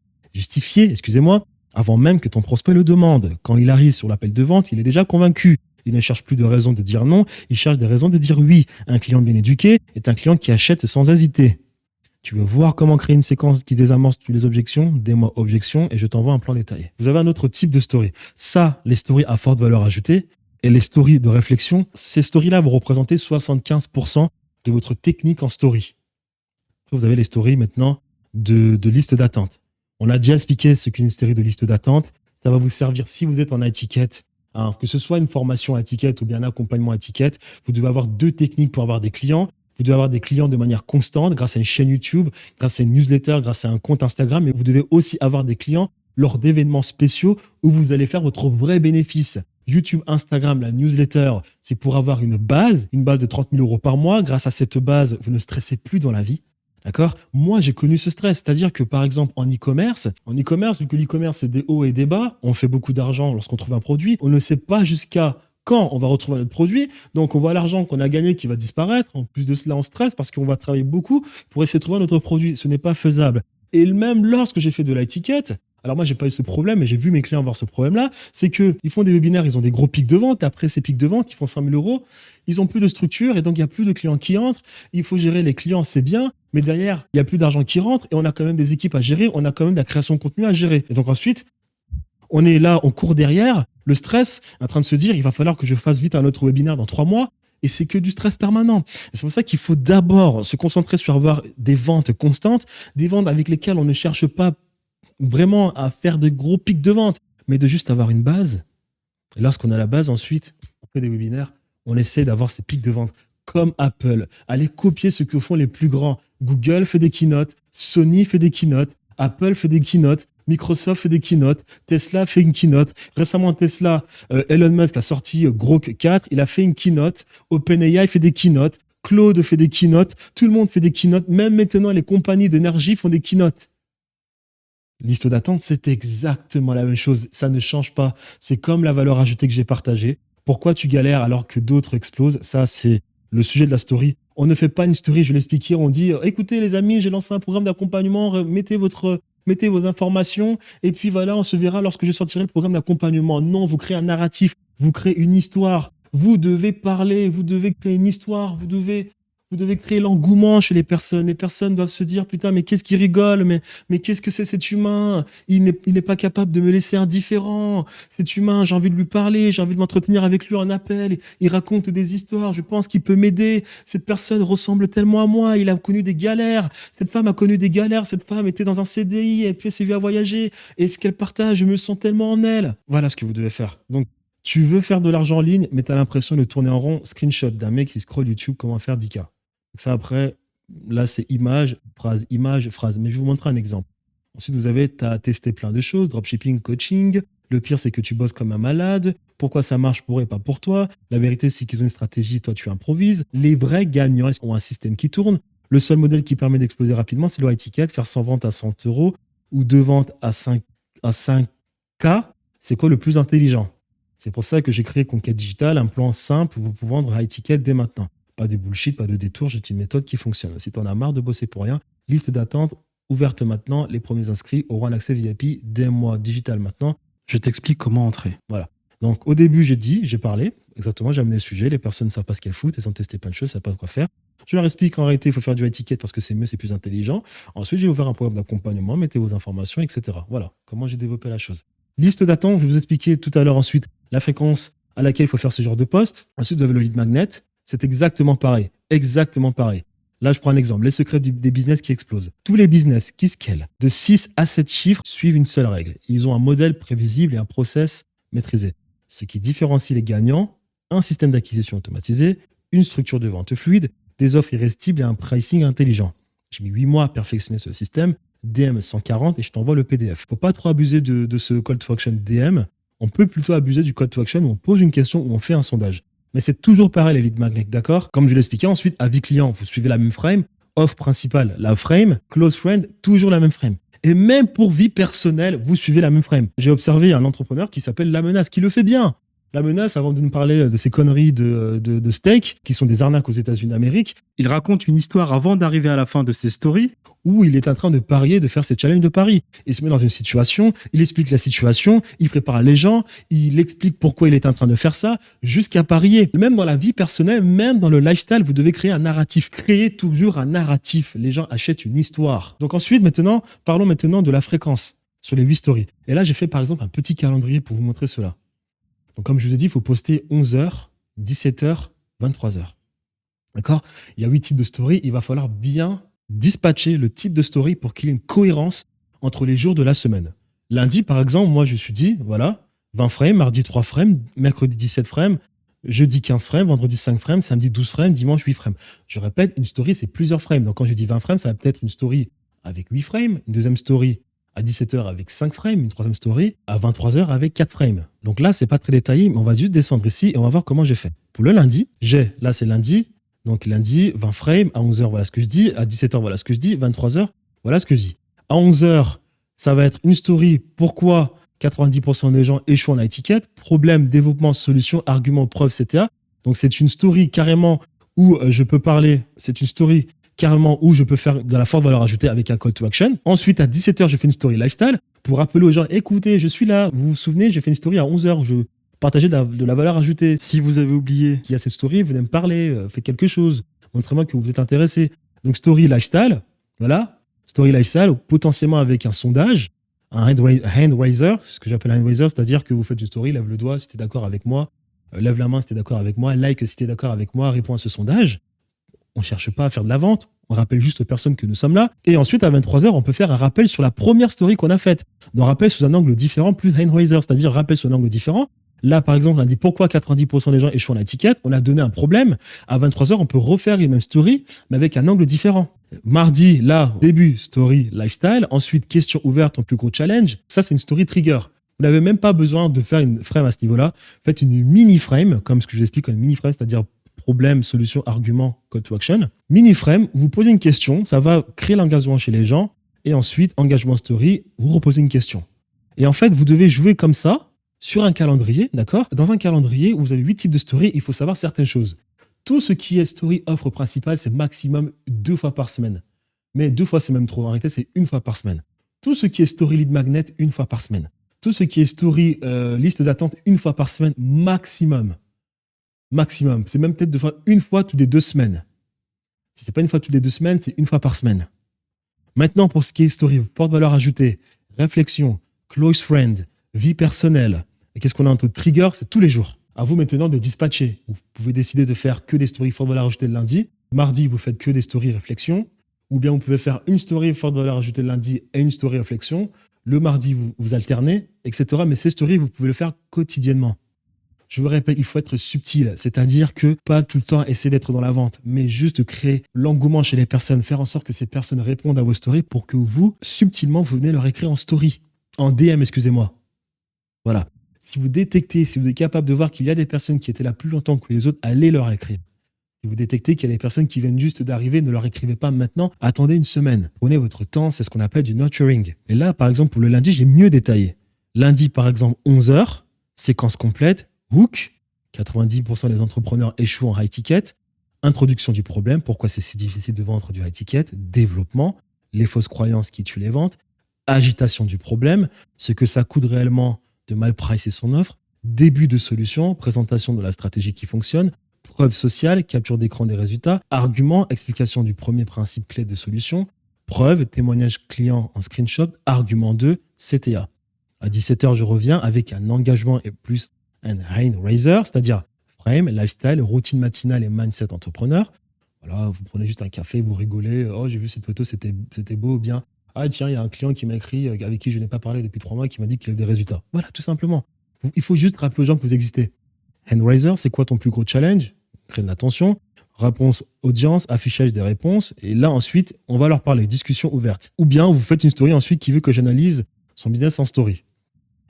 avant même que ton prospect le demande. Quand il arrive sur l'appel de vente, il est déjà convaincu. Il ne cherche plus de raisons de dire non, il cherche des raisons de dire oui. Un client bien éduqué est un client qui achète sans hésiter. Tu veux voir comment créer une séquence qui désamorce toutes les objections? Dis-moi objection et je t'envoie un plan détaillé. Vous avez un autre type de story. Ça, les stories à forte valeur ajoutée et les stories de réflexion, ces stories-là vont représenter 75% de votre technique en story. Après, vous avez les stories maintenant de liste d'attente. On a déjà expliqué ce qu'est une série de liste d'attente. Ça va vous servir si vous êtes en étiquette, hein, que ce soit une formation à étiquette ou bien un accompagnement à étiquette. Vous devez avoir 2 techniques pour avoir des clients. Vous devez avoir des clients de manière constante grâce à une chaîne YouTube, grâce à une newsletter, grâce à un compte Instagram. Mais vous devez aussi avoir des clients lors d'événements spéciaux où vous allez faire votre vrai bénéfice. YouTube, Instagram, la newsletter, c'est pour avoir une base de 30 000 euros par mois. Grâce à cette base, vous ne stressez plus dans la vie. D'accord? Moi, j'ai connu ce stress. C'est-à-dire que, par exemple, en e-commerce, vu que l'e-commerce, c'est des hauts et des bas, on fait beaucoup d'argent lorsqu'on trouve un produit. On ne sait pas jusqu'à quand on va retrouver notre produit. Donc, on voit l'argent qu'on a gagné qui va disparaître. En plus de cela, on stresse parce qu'on va travailler beaucoup pour essayer de trouver notre produit. Ce n'est pas faisable. Et même lorsque j'ai fait de l'étiquette, alors moi, j'ai pas eu ce problème, mais j'ai vu mes clients avoir ce problème-là, c'est qu'ils font des webinaires, ils ont des gros pics de vente. Après ces pics de vente, ils font 100 000 euros. Ils ont plus de structure et donc il y a plus de clients qui entrent. Il faut gérer les clients, c'est bien, mais derrière, il y a plus d'argent qui rentre et on a quand même des équipes à gérer, on a quand même de la création de contenu à gérer. Et donc ensuite, on est là, on court derrière, le stress, en train de se dire, il va falloir que je fasse vite un autre webinaire dans 3 mois. Et c'est que du stress permanent. Et c'est pour ça qu'il faut d'abord se concentrer sur avoir des ventes constantes, des ventes avec lesquelles on ne cherche pas vraiment à faire de gros pics de vente, mais de juste avoir une base. Et lorsqu'on a la base, ensuite, on fait des webinaires, on essaie d'avoir ces pics de vente comme Apple. Allez copier ce que font les plus grands. Google fait des keynotes, Sony fait des keynotes, Apple fait des keynotes, Microsoft fait des keynotes, Tesla fait une keynote. Récemment, Tesla, Elon Musk a sorti Grok 4, il a fait une keynote. OpenAI fait des keynotes, Claude fait des keynotes, tout le monde fait des keynotes. Même maintenant, les compagnies d'énergie font des keynotes. Liste d'attente, c'est exactement la même chose. Ça ne change pas. C'est comme la valeur ajoutée que j'ai partagée. Pourquoi tu galères alors que d'autres explosent? Ça, c'est le sujet de la story. On ne fait pas une story, je vais l'expliquer. On dit, écoutez les amis, j'ai lancé un programme d'accompagnement, mettez vos informations et puis voilà, on se verra lorsque je sortirai le programme d'accompagnement. Non, vous créez un narratif, vous créez une histoire. Vous devez parler, vous devez créer une histoire, vous devez créer l'engouement chez les personnes. Les personnes doivent se dire, putain, mais qu'est-ce qu'il rigole? Mais qu'est-ce que c'est cet humain? Il n'est pas capable de me laisser indifférent. Cet humain, j'ai envie de lui parler, j'ai envie de m'entretenir avec lui en appel. Il raconte des histoires, je pense qu'il peut m'aider. Cette personne ressemble tellement à moi, il a connu des galères. Cette femme a connu des galères, cette femme était dans un CDI et puis elle s'est vue à voyager. Et ce qu'elle partage, je me sens tellement en elle. Voilà ce que vous devez faire. Donc, tu veux faire de l'argent en ligne, mais tu as l'impression de tourner en rond. Screenshot d'un mec qui scrolle YouTube, comment faire 10K. Ça, après, là, c'est image, phrase. Mais je vais vous montrer un exemple. Ensuite, vous avez testé plein de choses, dropshipping, coaching. Le pire, c'est que tu bosses comme un malade. Pourquoi ça marche pour eux et pas pour toi? La vérité, c'est qu'ils ont une stratégie, toi, tu improvises. Les vrais gagnants ont un système qui tourne. Le seul modèle qui permet d'exploser rapidement, c'est le high ticket, faire 100 ventes à 100 euros ou 2 ventes à 5K. C'est quoi le plus intelligent? C'est pour ça que j'ai créé Conquête Digital, un plan simple où vous pouvez vendre high ticket dès maintenant. Pas de bullshit, pas de détour, j'ai une méthode qui fonctionne. Si tu en as marre de bosser pour rien, liste d'attente ouverte maintenant. Les premiers inscrits auront un accès VIP dès mois digital maintenant. Je t'explique comment entrer. Voilà. Donc au début, j'ai parlé, exactement, j'ai amené le sujet. Les personnes ne savent pas ce qu'elles foutent, elles ont testé plein de choses, elles ne savent pas quoi faire. Je leur explique qu'en réalité, il faut faire du high ticket parce que c'est mieux, c'est plus intelligent. Ensuite, j'ai ouvert un programme d'accompagnement, mettez vos informations, etc. Voilà comment j'ai développé la chose. Liste d'attente, je vais vous expliquer tout à l'heure ensuite la fréquence à laquelle il faut faire ce genre de poste. Ensuite, vous avez le lead magnet. C'est exactement pareil. Exactement pareil. Là, je prends un exemple. Les secrets des business qui explosent. Tous les business qui scalent de 6 à 7 chiffres suivent une seule règle. Ils ont un modèle prévisible et un process maîtrisé. Ce qui différencie les gagnants, un système d'acquisition automatisé, une structure de vente fluide, des offres irrésistibles et un pricing intelligent. J'ai mis 8 mois à perfectionner ce système. DM 140 et je t'envoie le PDF. Faut pas trop abuser de ce call to action DM. On peut plutôt abuser du call to action où on pose une question, où on fait un sondage. Mais c'est toujours pareil, les lead magnets, d'accord? Comme je l'expliquais, ensuite, avis client, vous suivez la même frame. Offre principale, la frame. Close friend, toujours la même frame. Et même pour vie personnelle, vous suivez la même frame. J'ai observé un entrepreneur qui s'appelle La Menace, qui le fait bien. La Menace, avant de nous parler de ces conneries de steak, qui sont des arnaques aux États-Unis d'Amérique, il raconte une histoire avant d'arriver à la fin de ses stories, où il est en train de parier, de faire ses challenges de paris. Il se met dans une situation, il explique la situation, il prépare les gens, il explique pourquoi il est en train de faire ça, jusqu'à parier. Même dans la vie personnelle, même dans le lifestyle, vous devez créer un narratif. Créez toujours un narratif. Les gens achètent une histoire. Donc ensuite, parlons maintenant de la fréquence sur les 8 stories. Et là, j'ai fait par exemple un petit calendrier pour vous montrer cela. Donc, comme je vous ai dit, il faut poster 11h, 17h, 23h. D'accord? Il y a 8 types de stories. Il va falloir bien dispatcher le type de story pour qu'il y ait une cohérence entre les jours de la semaine. Lundi, par exemple, moi, je me suis dit, voilà, 20 frames, mardi 3 frames, mercredi 17 frames, jeudi 15 frames, vendredi 5 frames, samedi 12 frames, dimanche 8 frames. Je répète, une story, c'est plusieurs frames. Donc, quand je dis 20 frames, ça va peut-être une story avec 8 frames, une deuxième story à 17h avec 5 frames, une troisième story, à 23h avec 4 frames. Donc là, c'est pas très détaillé, mais on va juste descendre ici et on va voir comment j'ai fait. Pour le lundi, là c'est lundi, donc lundi, 20 frames, à 11h, voilà ce que je dis, à 17h, voilà ce que je dis, 23h, voilà ce que je dis. À 11h, ça va être une story, pourquoi 90% des gens échouent en étiquette, problème, développement, solution, argument, preuve, etc. Donc c'est une story carrément où je peux parler, c'est une story carrément où je peux faire de la forte valeur ajoutée avec un call to action. Ensuite, à 17h, je fais une story lifestyle pour rappeler aux gens, écoutez, je suis là, vous vous souvenez, j'ai fait une story à 11h où je partageais de la valeur ajoutée. Si vous avez oublié qu'il y a cette story, venez me parler, faites quelque chose, montrez-moi que vous êtes intéressé. Donc story lifestyle, voilà, story lifestyle, potentiellement avec un sondage, un hand raiser, c'est ce que j'appelle un hand raiser, c'est-à-dire que vous faites une story, lève le doigt si tu es d'accord avec moi, lève la main si tu es d'accord avec moi, like si tu es d'accord avec moi, réponds à ce sondage. On ne cherche pas à faire de la vente, on rappelle juste aux personnes que nous sommes là. Et ensuite, à 23h, on peut faire un rappel sur la première story qu'on a faite. Donc, rappel sous un angle différent, plus hand raiser, c'est-à-dire rappel sous un angle différent. Là, par exemple, on a dit pourquoi 90% des gens échouent en étiquette. On a donné un problème. À 23h, on peut refaire une même story, mais avec un angle différent. Mardi, là, début, story lifestyle. Ensuite, question ouverte, en plus gros challenge. Ça, c'est une story trigger. Vous n'avez même pas besoin de faire une frame à ce niveau-là. Faites une mini frame, comme ce que je vous explique, une mini frame, c'est-à-dire problème, solution, argument, call to action. Mini frame, vous posez une question, ça va créer l'engagement chez les gens. Et ensuite, engagement story, vous reposez une question. Et en fait, vous devez jouer comme ça sur un calendrier, d'accord? Dans un calendrier où vous avez 8 types de stories, il faut savoir certaines choses. Tout ce qui est story offre principale, c'est maximum 2 fois par semaine. Mais 2 fois, c'est même trop. En réalité, c'est 1 fois par semaine. Tout ce qui est story lead magnet, 1 fois par semaine. Tout ce qui est story liste d'attente, 1 fois par semaine, maximum. Maximum. C'est même peut-être une fois toutes les 2 semaines. Si c'est pas une fois toutes les 2 semaines, c'est 1 fois par semaine. Maintenant, pour ce qui est story, porte-valeur ajoutée, réflexion, close friend, vie personnelle, et qu'est-ce qu'on a en tout trigger, c'est tous les jours. À vous maintenant de dispatcher. Vous pouvez décider de faire que des stories forte valeur ajoutée le lundi. Mardi, vous faites que des stories réflexion. Ou bien vous pouvez faire une story forte valeur ajoutée le lundi et une story réflexion. Le mardi, vous alternez, etc. Mais ces stories, vous pouvez le faire quotidiennement. Je vous répète, il faut être subtil, c'est-à-dire que pas tout le temps essayer d'être dans la vente, mais juste créer l'engouement chez les personnes, faire en sorte que ces personnes répondent à vos stories pour que vous, subtilement, vous venez leur écrire en story, en DM, excusez-moi. Voilà. Si vous détectez, si vous êtes capable de voir qu'il y a des personnes qui étaient là plus longtemps que les autres, allez leur écrire. Si vous détectez qu'il y a des personnes qui viennent juste d'arriver, ne leur écrivez pas maintenant, attendez une semaine. Prenez votre temps, c'est ce qu'on appelle du nurturing. Et là, par exemple, pour le lundi, j'ai mieux détaillé. Lundi, par exemple, 11h, séquence complète, hook, 90% des entrepreneurs échouent en high ticket, introduction du problème, pourquoi c'est si difficile de vendre du high ticket, développement, les fausses croyances qui tuent les ventes, agitation du problème, ce que ça coûte réellement de mal pricer son offre, début de solution, présentation de la stratégie qui fonctionne, preuve sociale, capture d'écran des résultats, argument, explication du premier principe clé de solution, preuve, témoignage client en screenshot, argument 2, CTA. À 17h, je reviens avec un engagement et plus un hand raiser, c'est-à-dire frame, lifestyle, routine matinale et mindset entrepreneur. Voilà, vous prenez juste un café, vous rigolez. Oh, j'ai vu cette photo, c'était beau, bien. Ah, tiens, il y a un client qui m'a écrit, avec qui je n'ai pas parlé depuis 3 mois, qui m'a dit qu'il a eu des résultats. Voilà, tout simplement. Il faut juste rappeler aux gens que vous existez. Hand raiser, c'est quoi ton plus gros challenge? Créer de l'attention, réponse audience, affichage des réponses. Et là, ensuite, on va leur parler, discussion ouverte. Ou bien, vous faites une story ensuite qui veut que j'analyse son business en story.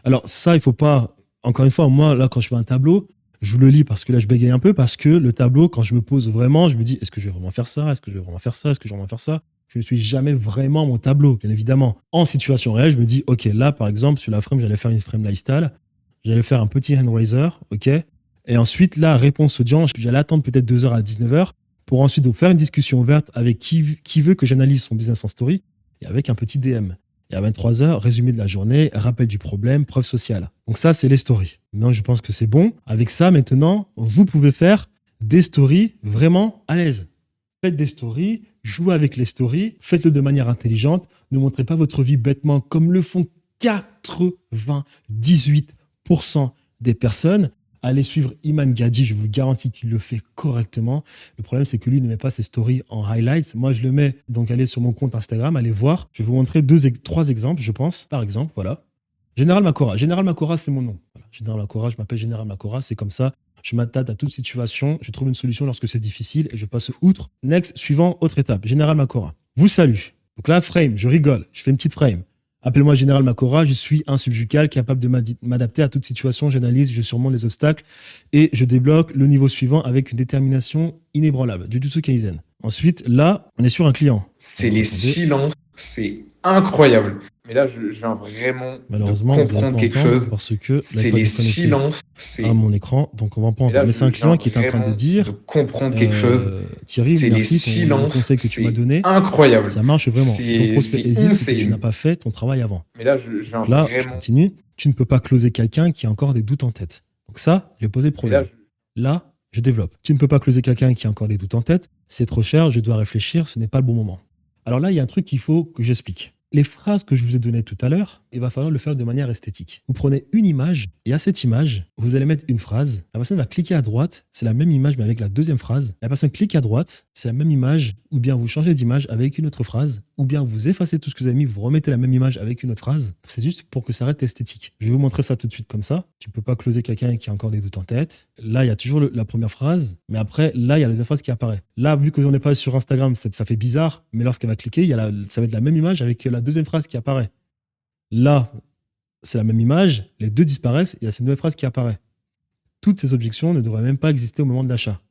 Alors ça, il faut pas... Encore une fois, moi, là, quand je fais un tableau, je vous le lis parce que là, je bégaye un peu, parce que le tableau, quand je me pose vraiment, je me dis, est-ce que je vais vraiment faire ça? Est-ce que je vais vraiment faire ça? Est-ce que je vais vraiment faire ça? Je ne suis jamais vraiment mon tableau, bien évidemment. En situation réelle, je me dis, OK, là, par exemple, sur la frame, j'allais faire une frame lifestyle, j'allais faire un petit hand raiser, OK? Et ensuite, là, réponse audience, j'allais attendre peut-être 2h à 19h pour ensuite donc faire une discussion ouverte avec qui veut que j'analyse son business en story et avec un petit DM. Et à 23h, résumé de la journée, rappel du problème, preuve sociale. Donc ça, c'est les stories. Maintenant, je pense que c'est bon. Avec ça, maintenant, vous pouvez faire des stories vraiment à l'aise. Faites des stories, jouez avec les stories, faites-le de manière intelligente. Ne montrez pas votre vie bêtement comme le font 98% des personnes. Allez suivre Iman Gadzhi, je vous le garantis qu'il le fait correctement. Le problème, c'est que lui ne met pas ses stories en highlights. Moi, je le mets, donc allez sur mon compte Instagram, allez voir. Je vais vous montrer 3 exemples, je pense. Par exemple, voilà. Général Makora. Général Makora, c'est mon nom. Voilà. Général Makora, je m'appelle Général Makora, c'est comme ça. Je m'attaque à toute situation, je trouve une solution lorsque c'est difficile et je passe outre. Next, suivant, autre étape. Général Makora. Vous salue. Donc là, frame, je rigole, je fais une petite frame. Appelle-moi Général Makora, je suis un subjugal capable de m'adapter à toute situation, j'analyse, je surmonte les obstacles et je débloque le niveau suivant avec une détermination inébranlable. Jujutsu Kaisen. Ensuite, là, on est sur un client. C'est Alors, les attendez, silences, c'est incroyable. Mais là, je viens vraiment de malheureusement, vous n'allez comprendre pas quelque entendre chose. parce que C'est l'iPod les est connecté silences, à c'est. mon écran, donc on va pas Mais entendre. là, Mais c'est un je viens client qui est en train de vraiment de dire comprendre quelque chose. Thierry, C'est les merci le silences, conseil que tu m'as c'est donné. incroyable. Ça marche vraiment. Si ton prospect C'est hésite, c'est que tu n'as insane. pas fait ton travail avant. Mais là, je viens Donc là, je vraiment. continue. Tu ne peux pas closer quelqu'un qui a encore des doutes en tête. Donc ça, j'ai posé le Mais là, problème. Là, je développe. Tu ne peux pas closer quelqu'un qui a encore des doutes en tête. C'est trop cher, je dois réfléchir, ce n'est pas le bon moment. Alors là, il y a un truc qu'il faut que j'explique. Les phrases que je vous ai données tout à l'heure, il va falloir le faire de manière esthétique. Vous prenez une image et à cette image, vous allez mettre une phrase. La personne va cliquer à droite, c'est la même image mais avec la deuxième phrase. La personne clique à droite, c'est la même image, ou bien vous changez d'image avec une autre phrase, ou bien vous effacez tout ce que vous avez mis, vous remettez la même image avec une autre phrase. C'est juste pour que ça reste esthétique. Je vais vous montrer ça tout de suite comme ça. Tu peux pas closer quelqu'un qui a encore des doutes en tête. Là, il y a toujours la première phrase, mais après, là, il y a la deuxième phrase qui apparaît. Là, vu que on n'est pas sur Instagram, ça fait bizarre, mais lorsqu'elle va cliquer, ça va être la même image avec la deuxième phrase qui apparaît. Là, c'est la même image, les deux disparaissent, et il y a cette nouvelle phrase qui apparaît. Toutes ces objections ne devraient même pas exister au moment de l'achat.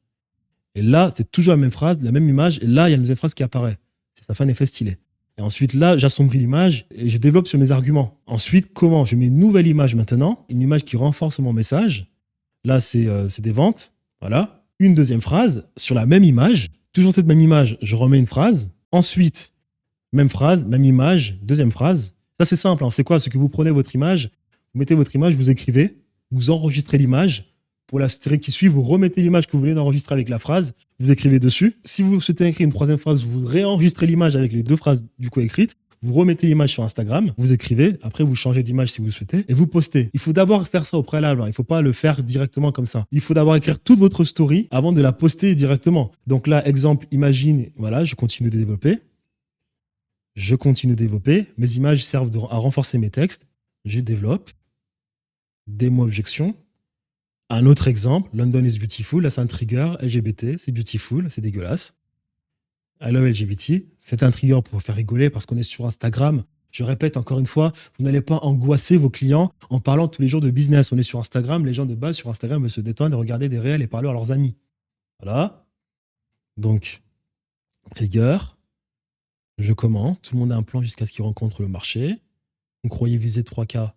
Et là, c'est toujours la même phrase, la même image, et là, il y a une deuxième phrase qui apparaît. Ça fait un effet stylé. Et ensuite, là, j'assombris l'image et je développe sur mes arguments. Ensuite, comment? Je mets une nouvelle image maintenant, une image qui renforce mon message. Là, c'est des ventes. Voilà. Une deuxième phrase sur la même image. Toujours cette même image, je remets une phrase. Ensuite, même phrase, même image, deuxième phrase. Ça, c'est simple. Hein. C'est quoi? C'est que vous prenez votre image, vous mettez votre image, vous écrivez, vous enregistrez l'image. Pour la série qui suit, vous remettez l'image que vous voulez d'enregistrer avec la phrase, vous écrivez dessus. Si vous souhaitez écrire une troisième phrase, vous réenregistrez l'image avec les deux phrases du coup écrites. Vous remettez l'image sur Instagram, vous écrivez, après vous changez d'image si vous souhaitez, et vous postez. Il faut d'abord faire ça au préalable, hein. Il ne faut pas le faire directement comme ça. Il faut d'abord écrire toute votre story avant de la poster directement. Donc là, exemple, imagine, voilà, je continue de développer. Je continue de développer. Mes images servent à renforcer mes textes. Je développe. Démo objection. Un autre exemple, London is beautiful. Là, c'est un trigger LGBT. C'est beautiful. C'est dégueulasse. I love LGBT. C'est un trigger pour faire rigoler parce qu'on est sur Instagram. Je répète encore une fois, vous n'allez pas angoisser vos clients en parlant tous les jours de business. On est sur Instagram. Les gens de base sur Instagram veulent se détendre et regarder des réels et parler à leurs amis. Voilà. Donc, trigger. Je commente. Tout le monde a un plan jusqu'à ce qu'il rencontre le marché. On croyait viser 3K,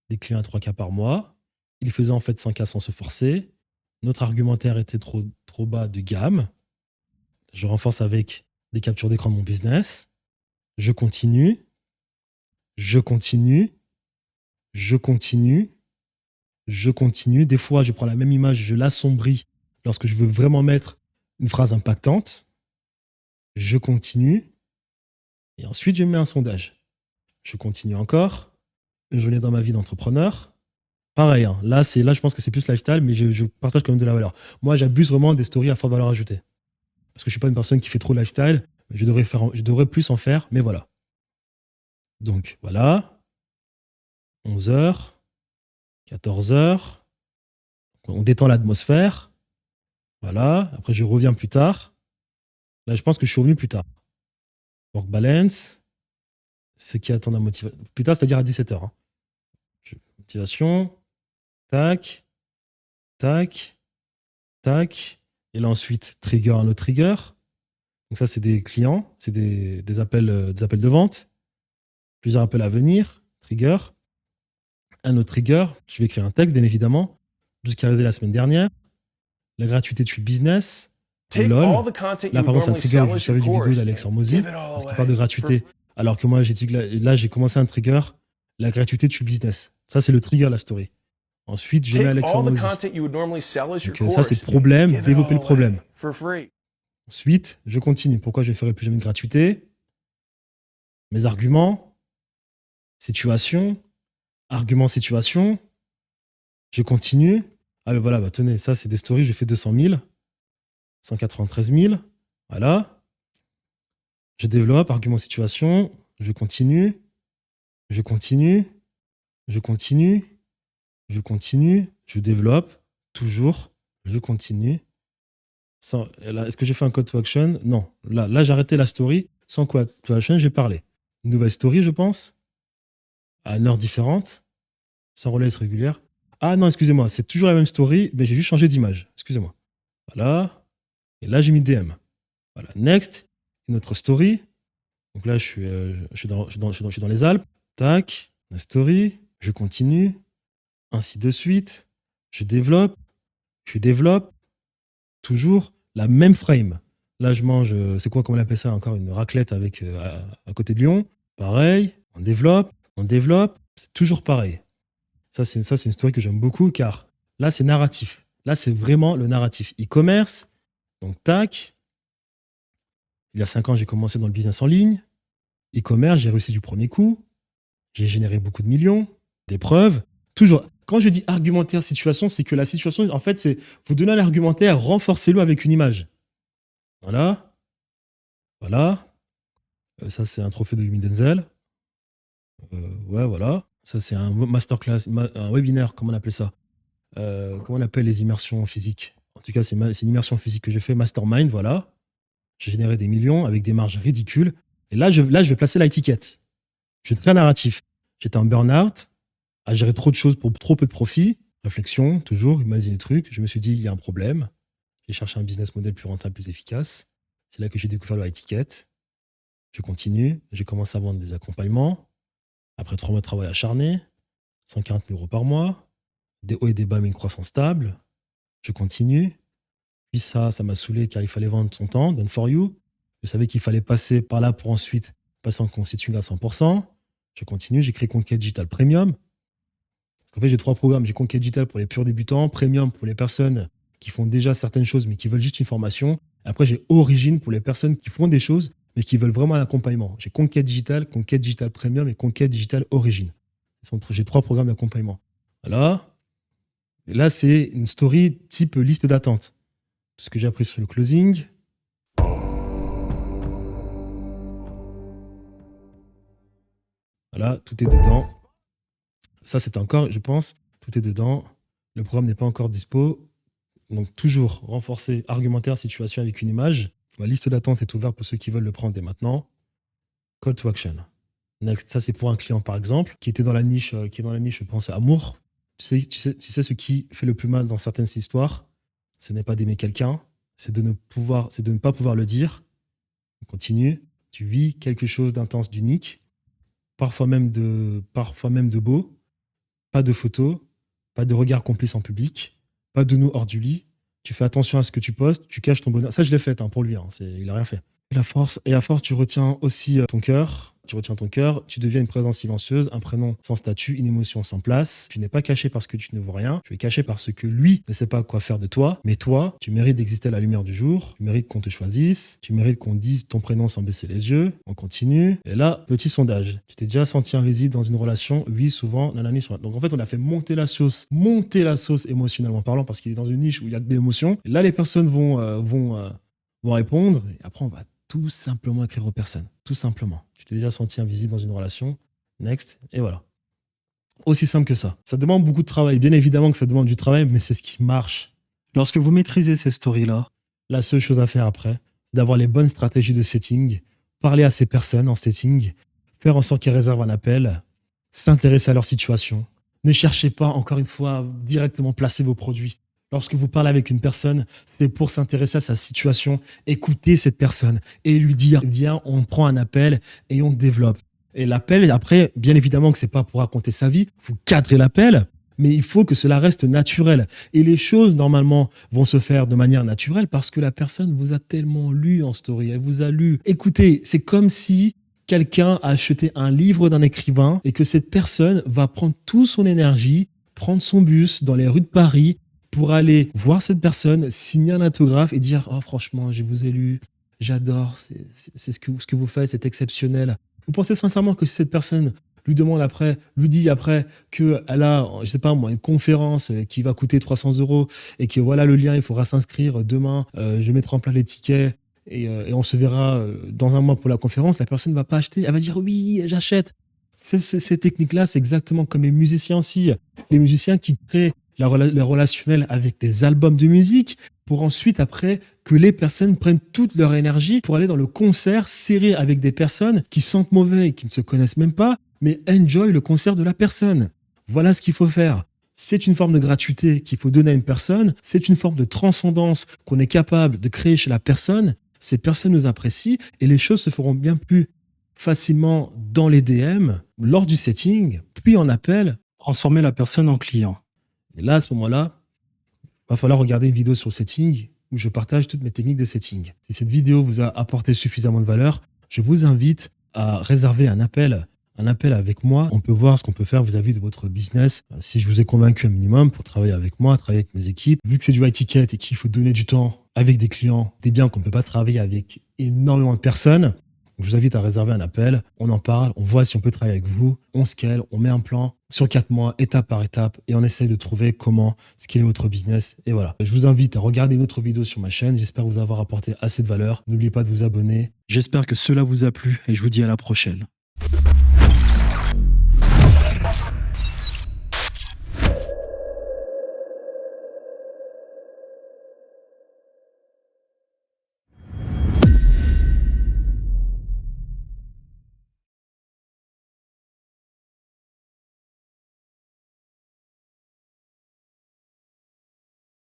des clients à 3K par mois. Il faisait en fait 100K sans se forcer. Notre argumentaire était trop bas de gamme. Je renforce avec des captures d'écran de mon business. Je continue. Je continue. Je continue. Je continue. Des fois, je prends la même image, je l'assombris lorsque je veux vraiment mettre une phrase impactante. Je continue. Et ensuite, je mets un sondage. Je continue encore. Une journée dans ma vie d'entrepreneur. Pareil, hein. Là, je pense que c'est plus lifestyle, mais je partage quand même de la valeur. Moi, j'abuse vraiment des stories à forte valeur ajoutée. Parce que je ne suis pas une personne qui fait trop lifestyle. Je devrais plus en faire, mais voilà. Donc, voilà. 11h, 14h. On détend l'atmosphère. Voilà. Après, je reviens plus tard. Là, je pense que je suis revenu plus tard. Work balance. Ce qui attend la motivation. Plus tard, c'est-à-dire à 17h. Hein. Motivation. Tac. Tac. Tac. Et là, ensuite, trigger un autre trigger. Donc ça, c'est des clients. C'est des appels de vente. Plusieurs appels à venir. Trigger. Un autre trigger. Je vais écrire un texte, bien évidemment. Jusqu'à la semaine dernière. La gratuité tue le business. LOL. Là, par contre, c'est un trigger. Je savais du vidéo d'Alex Hormozy. Parce qu'il parle de gratuité. Alors que moi, j'ai commencé un trigger. La gratuité tue le business. Ça, c'est le trigger, la story. Ensuite, j'ai mis Alex Hormozy. Donc ça, c'est le problème. Développer le problème. Ensuite, je continue. Pourquoi je ne ferai plus jamais de gratuité? Mes arguments. Situation. Argument, situation. Je continue. Ah ben voilà, tenez, ça c'est des stories, j'ai fait 200 000. 193 000. Voilà. Je développe, argument, situation. Je continue. Je continue. Je continue. Je continue. Je développe. Toujours. Je continue. Est-ce que j'ai fait un call to action? Non. Là j'ai arrêté la story. Sans call to action, j'ai parlé. Une nouvelle story, je pense. à une heure différente, sans relais régulière. Ah non, excusez-moi, c'est toujours la même story, mais j'ai juste changé d'image. Excusez-moi. Voilà. Et là, j'ai mis DM. Voilà. Next, une autre story. Donc là, je suis dans les Alpes. Tac, la story. Je continue. Ainsi de suite. Je développe. Toujours la même frame. Là, je mange, c'est quoi, comment on appelle ça encore, une raclette avec à côté de Lyon. Pareil, on développe. C'est toujours pareil. Ça, c'est une story que j'aime beaucoup car là, c'est narratif. Là, c'est vraiment le narratif. E-commerce, donc tac. Il y a 5 ans, j'ai commencé dans le business en ligne. E-commerce, j'ai réussi du premier coup. J'ai généré beaucoup de millions. Des preuves. Toujours. Quand je dis argumentaire situation, c'est que la situation, en fait, c'est vous donnez un argumentaire, renforcez-le avec une image. Voilà. Voilà. Ça, c'est un trophée de Yumi Denzel. Ouais, voilà. Ça, c'est un masterclass, un webinaire, comment on appelle ça? Comment on appelle les immersions physiques? En tout cas, c'est une immersion physique que j'ai fait, Mastermind, voilà. J'ai généré des millions avec des marges ridicules. Et là, je vais placer l'étiquette. Je suis très narratif. J'étais en burn-out, à gérer trop de choses pour trop peu de profit. Réflexion, toujours, imaginer les trucs. Je me suis dit, il y a un problème. J'ai cherché un business model plus rentable, plus efficace. C'est là que j'ai découvert l'étiquette. Je continue. J'ai commencé à vendre des accompagnements. Après 3 mois de travail acharné, 140 000 euros par mois, des hauts et des bas, mais une croissance stable. Je continue. Puis ça m'a saoulé car il fallait vendre son temps, done for you. Je savais qu'il fallait passer par là pour ensuite passer en constituting à 100%. Je continue, j'ai créé Conquête Digital Premium. En fait, j'ai 3 programmes. J'ai Conquête Digital pour les purs débutants, Premium pour les personnes qui font déjà certaines choses mais qui veulent juste une formation. Après, j'ai Origine pour les personnes qui font des choses mais qui veulent vraiment un accompagnement. J'ai Conquête Digital Premium et Conquête Digital Origine. J'ai 3 programmes d'accompagnement. Voilà. Et là, c'est une story type liste d'attente. Tout ce que j'ai appris sur le closing. Voilà, tout est dedans. Ça, c'est encore, je pense, tout est dedans. Le programme n'est pas encore dispo. Donc, toujours renforcer argumentaire, situation avec une image. Ma liste d'attente est ouverte pour ceux qui veulent le prendre dès maintenant. Call to action. Next, ça, c'est pour un client, par exemple, qui est dans la niche, je pense, amour. Tu sais ce qui fait le plus mal dans certaines histoires, ce n'est pas d'aimer quelqu'un, c'est de ne pas pouvoir le dire. On continue. Tu vis quelque chose d'intense, d'unique, parfois même de beau. Pas de photos, pas de regard complice en public, pas de nous hors du lit. Tu fais attention à ce que tu postes, tu caches ton bonheur. Ça, je l'ai fait pour lui. Il n'a rien fait. Et à force, tu retiens aussi ton cœur. Tu deviens une présence silencieuse, un prénom sans statut, une émotion sans place. Tu n'es pas caché parce que tu ne vois rien. Tu es caché parce que lui ne sait pas quoi faire de toi. Mais toi, tu mérites d'exister à la lumière du jour. Tu mérites qu'on te choisisse. Tu mérites qu'on dise ton prénom sans baisser les yeux. On continue. Et là, petit sondage. Tu t'es déjà senti invisible dans une relation? Oui, souvent. Nanani, souvent. Donc en fait, on a fait monter la sauce émotionnellement parlant parce qu'il est dans une niche où il y a que des émotions. Et là, les personnes vont répondre. Et après, on va tout simplement écrire aux personnes. Tout simplement. Tu t'es déjà senti invisible dans une relation. Next. Et voilà. Aussi simple que ça. Ça demande beaucoup de travail. Bien évidemment que ça demande du travail, mais c'est ce qui marche. Lorsque vous maîtrisez ces stories-là, la seule chose à faire après, c'est d'avoir les bonnes stratégies de setting, parler à ces personnes en setting, faire en sorte qu'elles réservent un appel, s'intéresser à leur situation. Ne cherchez pas, encore une fois, à directement placer vos produits. Lorsque vous parlez avec une personne, c'est pour s'intéresser à sa situation, écouter cette personne et lui dire, viens, on prend un appel et on développe. Et l'appel, après, bien évidemment que c'est pas pour raconter sa vie, vous cadrez l'appel, mais il faut que cela reste naturel. Et les choses, normalement, vont se faire de manière naturelle parce que la personne vous a tellement lu en story, elle vous a lu. Écoutez, c'est comme si quelqu'un a acheté un livre d'un écrivain et que cette personne va prendre toute son énergie, prendre son bus dans les rues de Paris, pour aller voir cette personne, signer un autographe et dire « Oh, franchement, je vous ai lu, j'adore, c'est ce que vous faites, c'est exceptionnel. » Vous pensez sincèrement que si cette personne lui dit après qu'elle a, je sais pas moi, une conférence qui va coûter 300 € et que voilà le lien, il faudra s'inscrire demain, je mettrai en place les tickets et on se verra dans un mois pour la conférence, la personne ne va pas acheter, elle va dire « Oui, j'achète. » Ces techniques-là, c'est exactement comme les musiciens aussi. Les musiciens qui créent le relationnel avec des albums de musique pour ensuite, après, que les personnes prennent toute leur énergie pour aller dans le concert serré avec des personnes qui sentent mauvais et qui ne se connaissent même pas mais enjoy le concert de la personne. Voilà ce qu'il faut faire. C'est une forme de gratuité qu'il faut donner à une personne. C'est une forme de transcendance qu'on est capable de créer chez la personne. Ces personnes nous apprécient et les choses se feront bien plus facilement dans les DM, lors du setting, puis en appel, transformer la personne en client. Et là, à ce moment-là, il va falloir regarder une vidéo sur le setting où je partage toutes mes techniques de setting. Si cette vidéo vous a apporté suffisamment de valeur, je vous invite à réserver un appel avec moi. On peut voir ce qu'on peut faire vis-à-vis de votre business. Si je vous ai convaincu un minimum pour travailler avec moi, travailler avec mes équipes, vu que c'est du high ticket et qu'il faut donner du temps avec des clients, des biens qu'on ne peut pas travailler avec énormément de personnes, je vous invite à réserver un appel, on en parle, on voit si on peut travailler avec vous, on scale, on met un plan sur 4 mois, étape par étape, et on essaye de trouver comment scaler votre business. Et voilà. Je vous invite à regarder une autre vidéo sur ma chaîne. J'espère vous avoir apporté assez de valeur. N'oubliez pas de vous abonner. J'espère que cela vous a plu et je vous dis à la prochaine.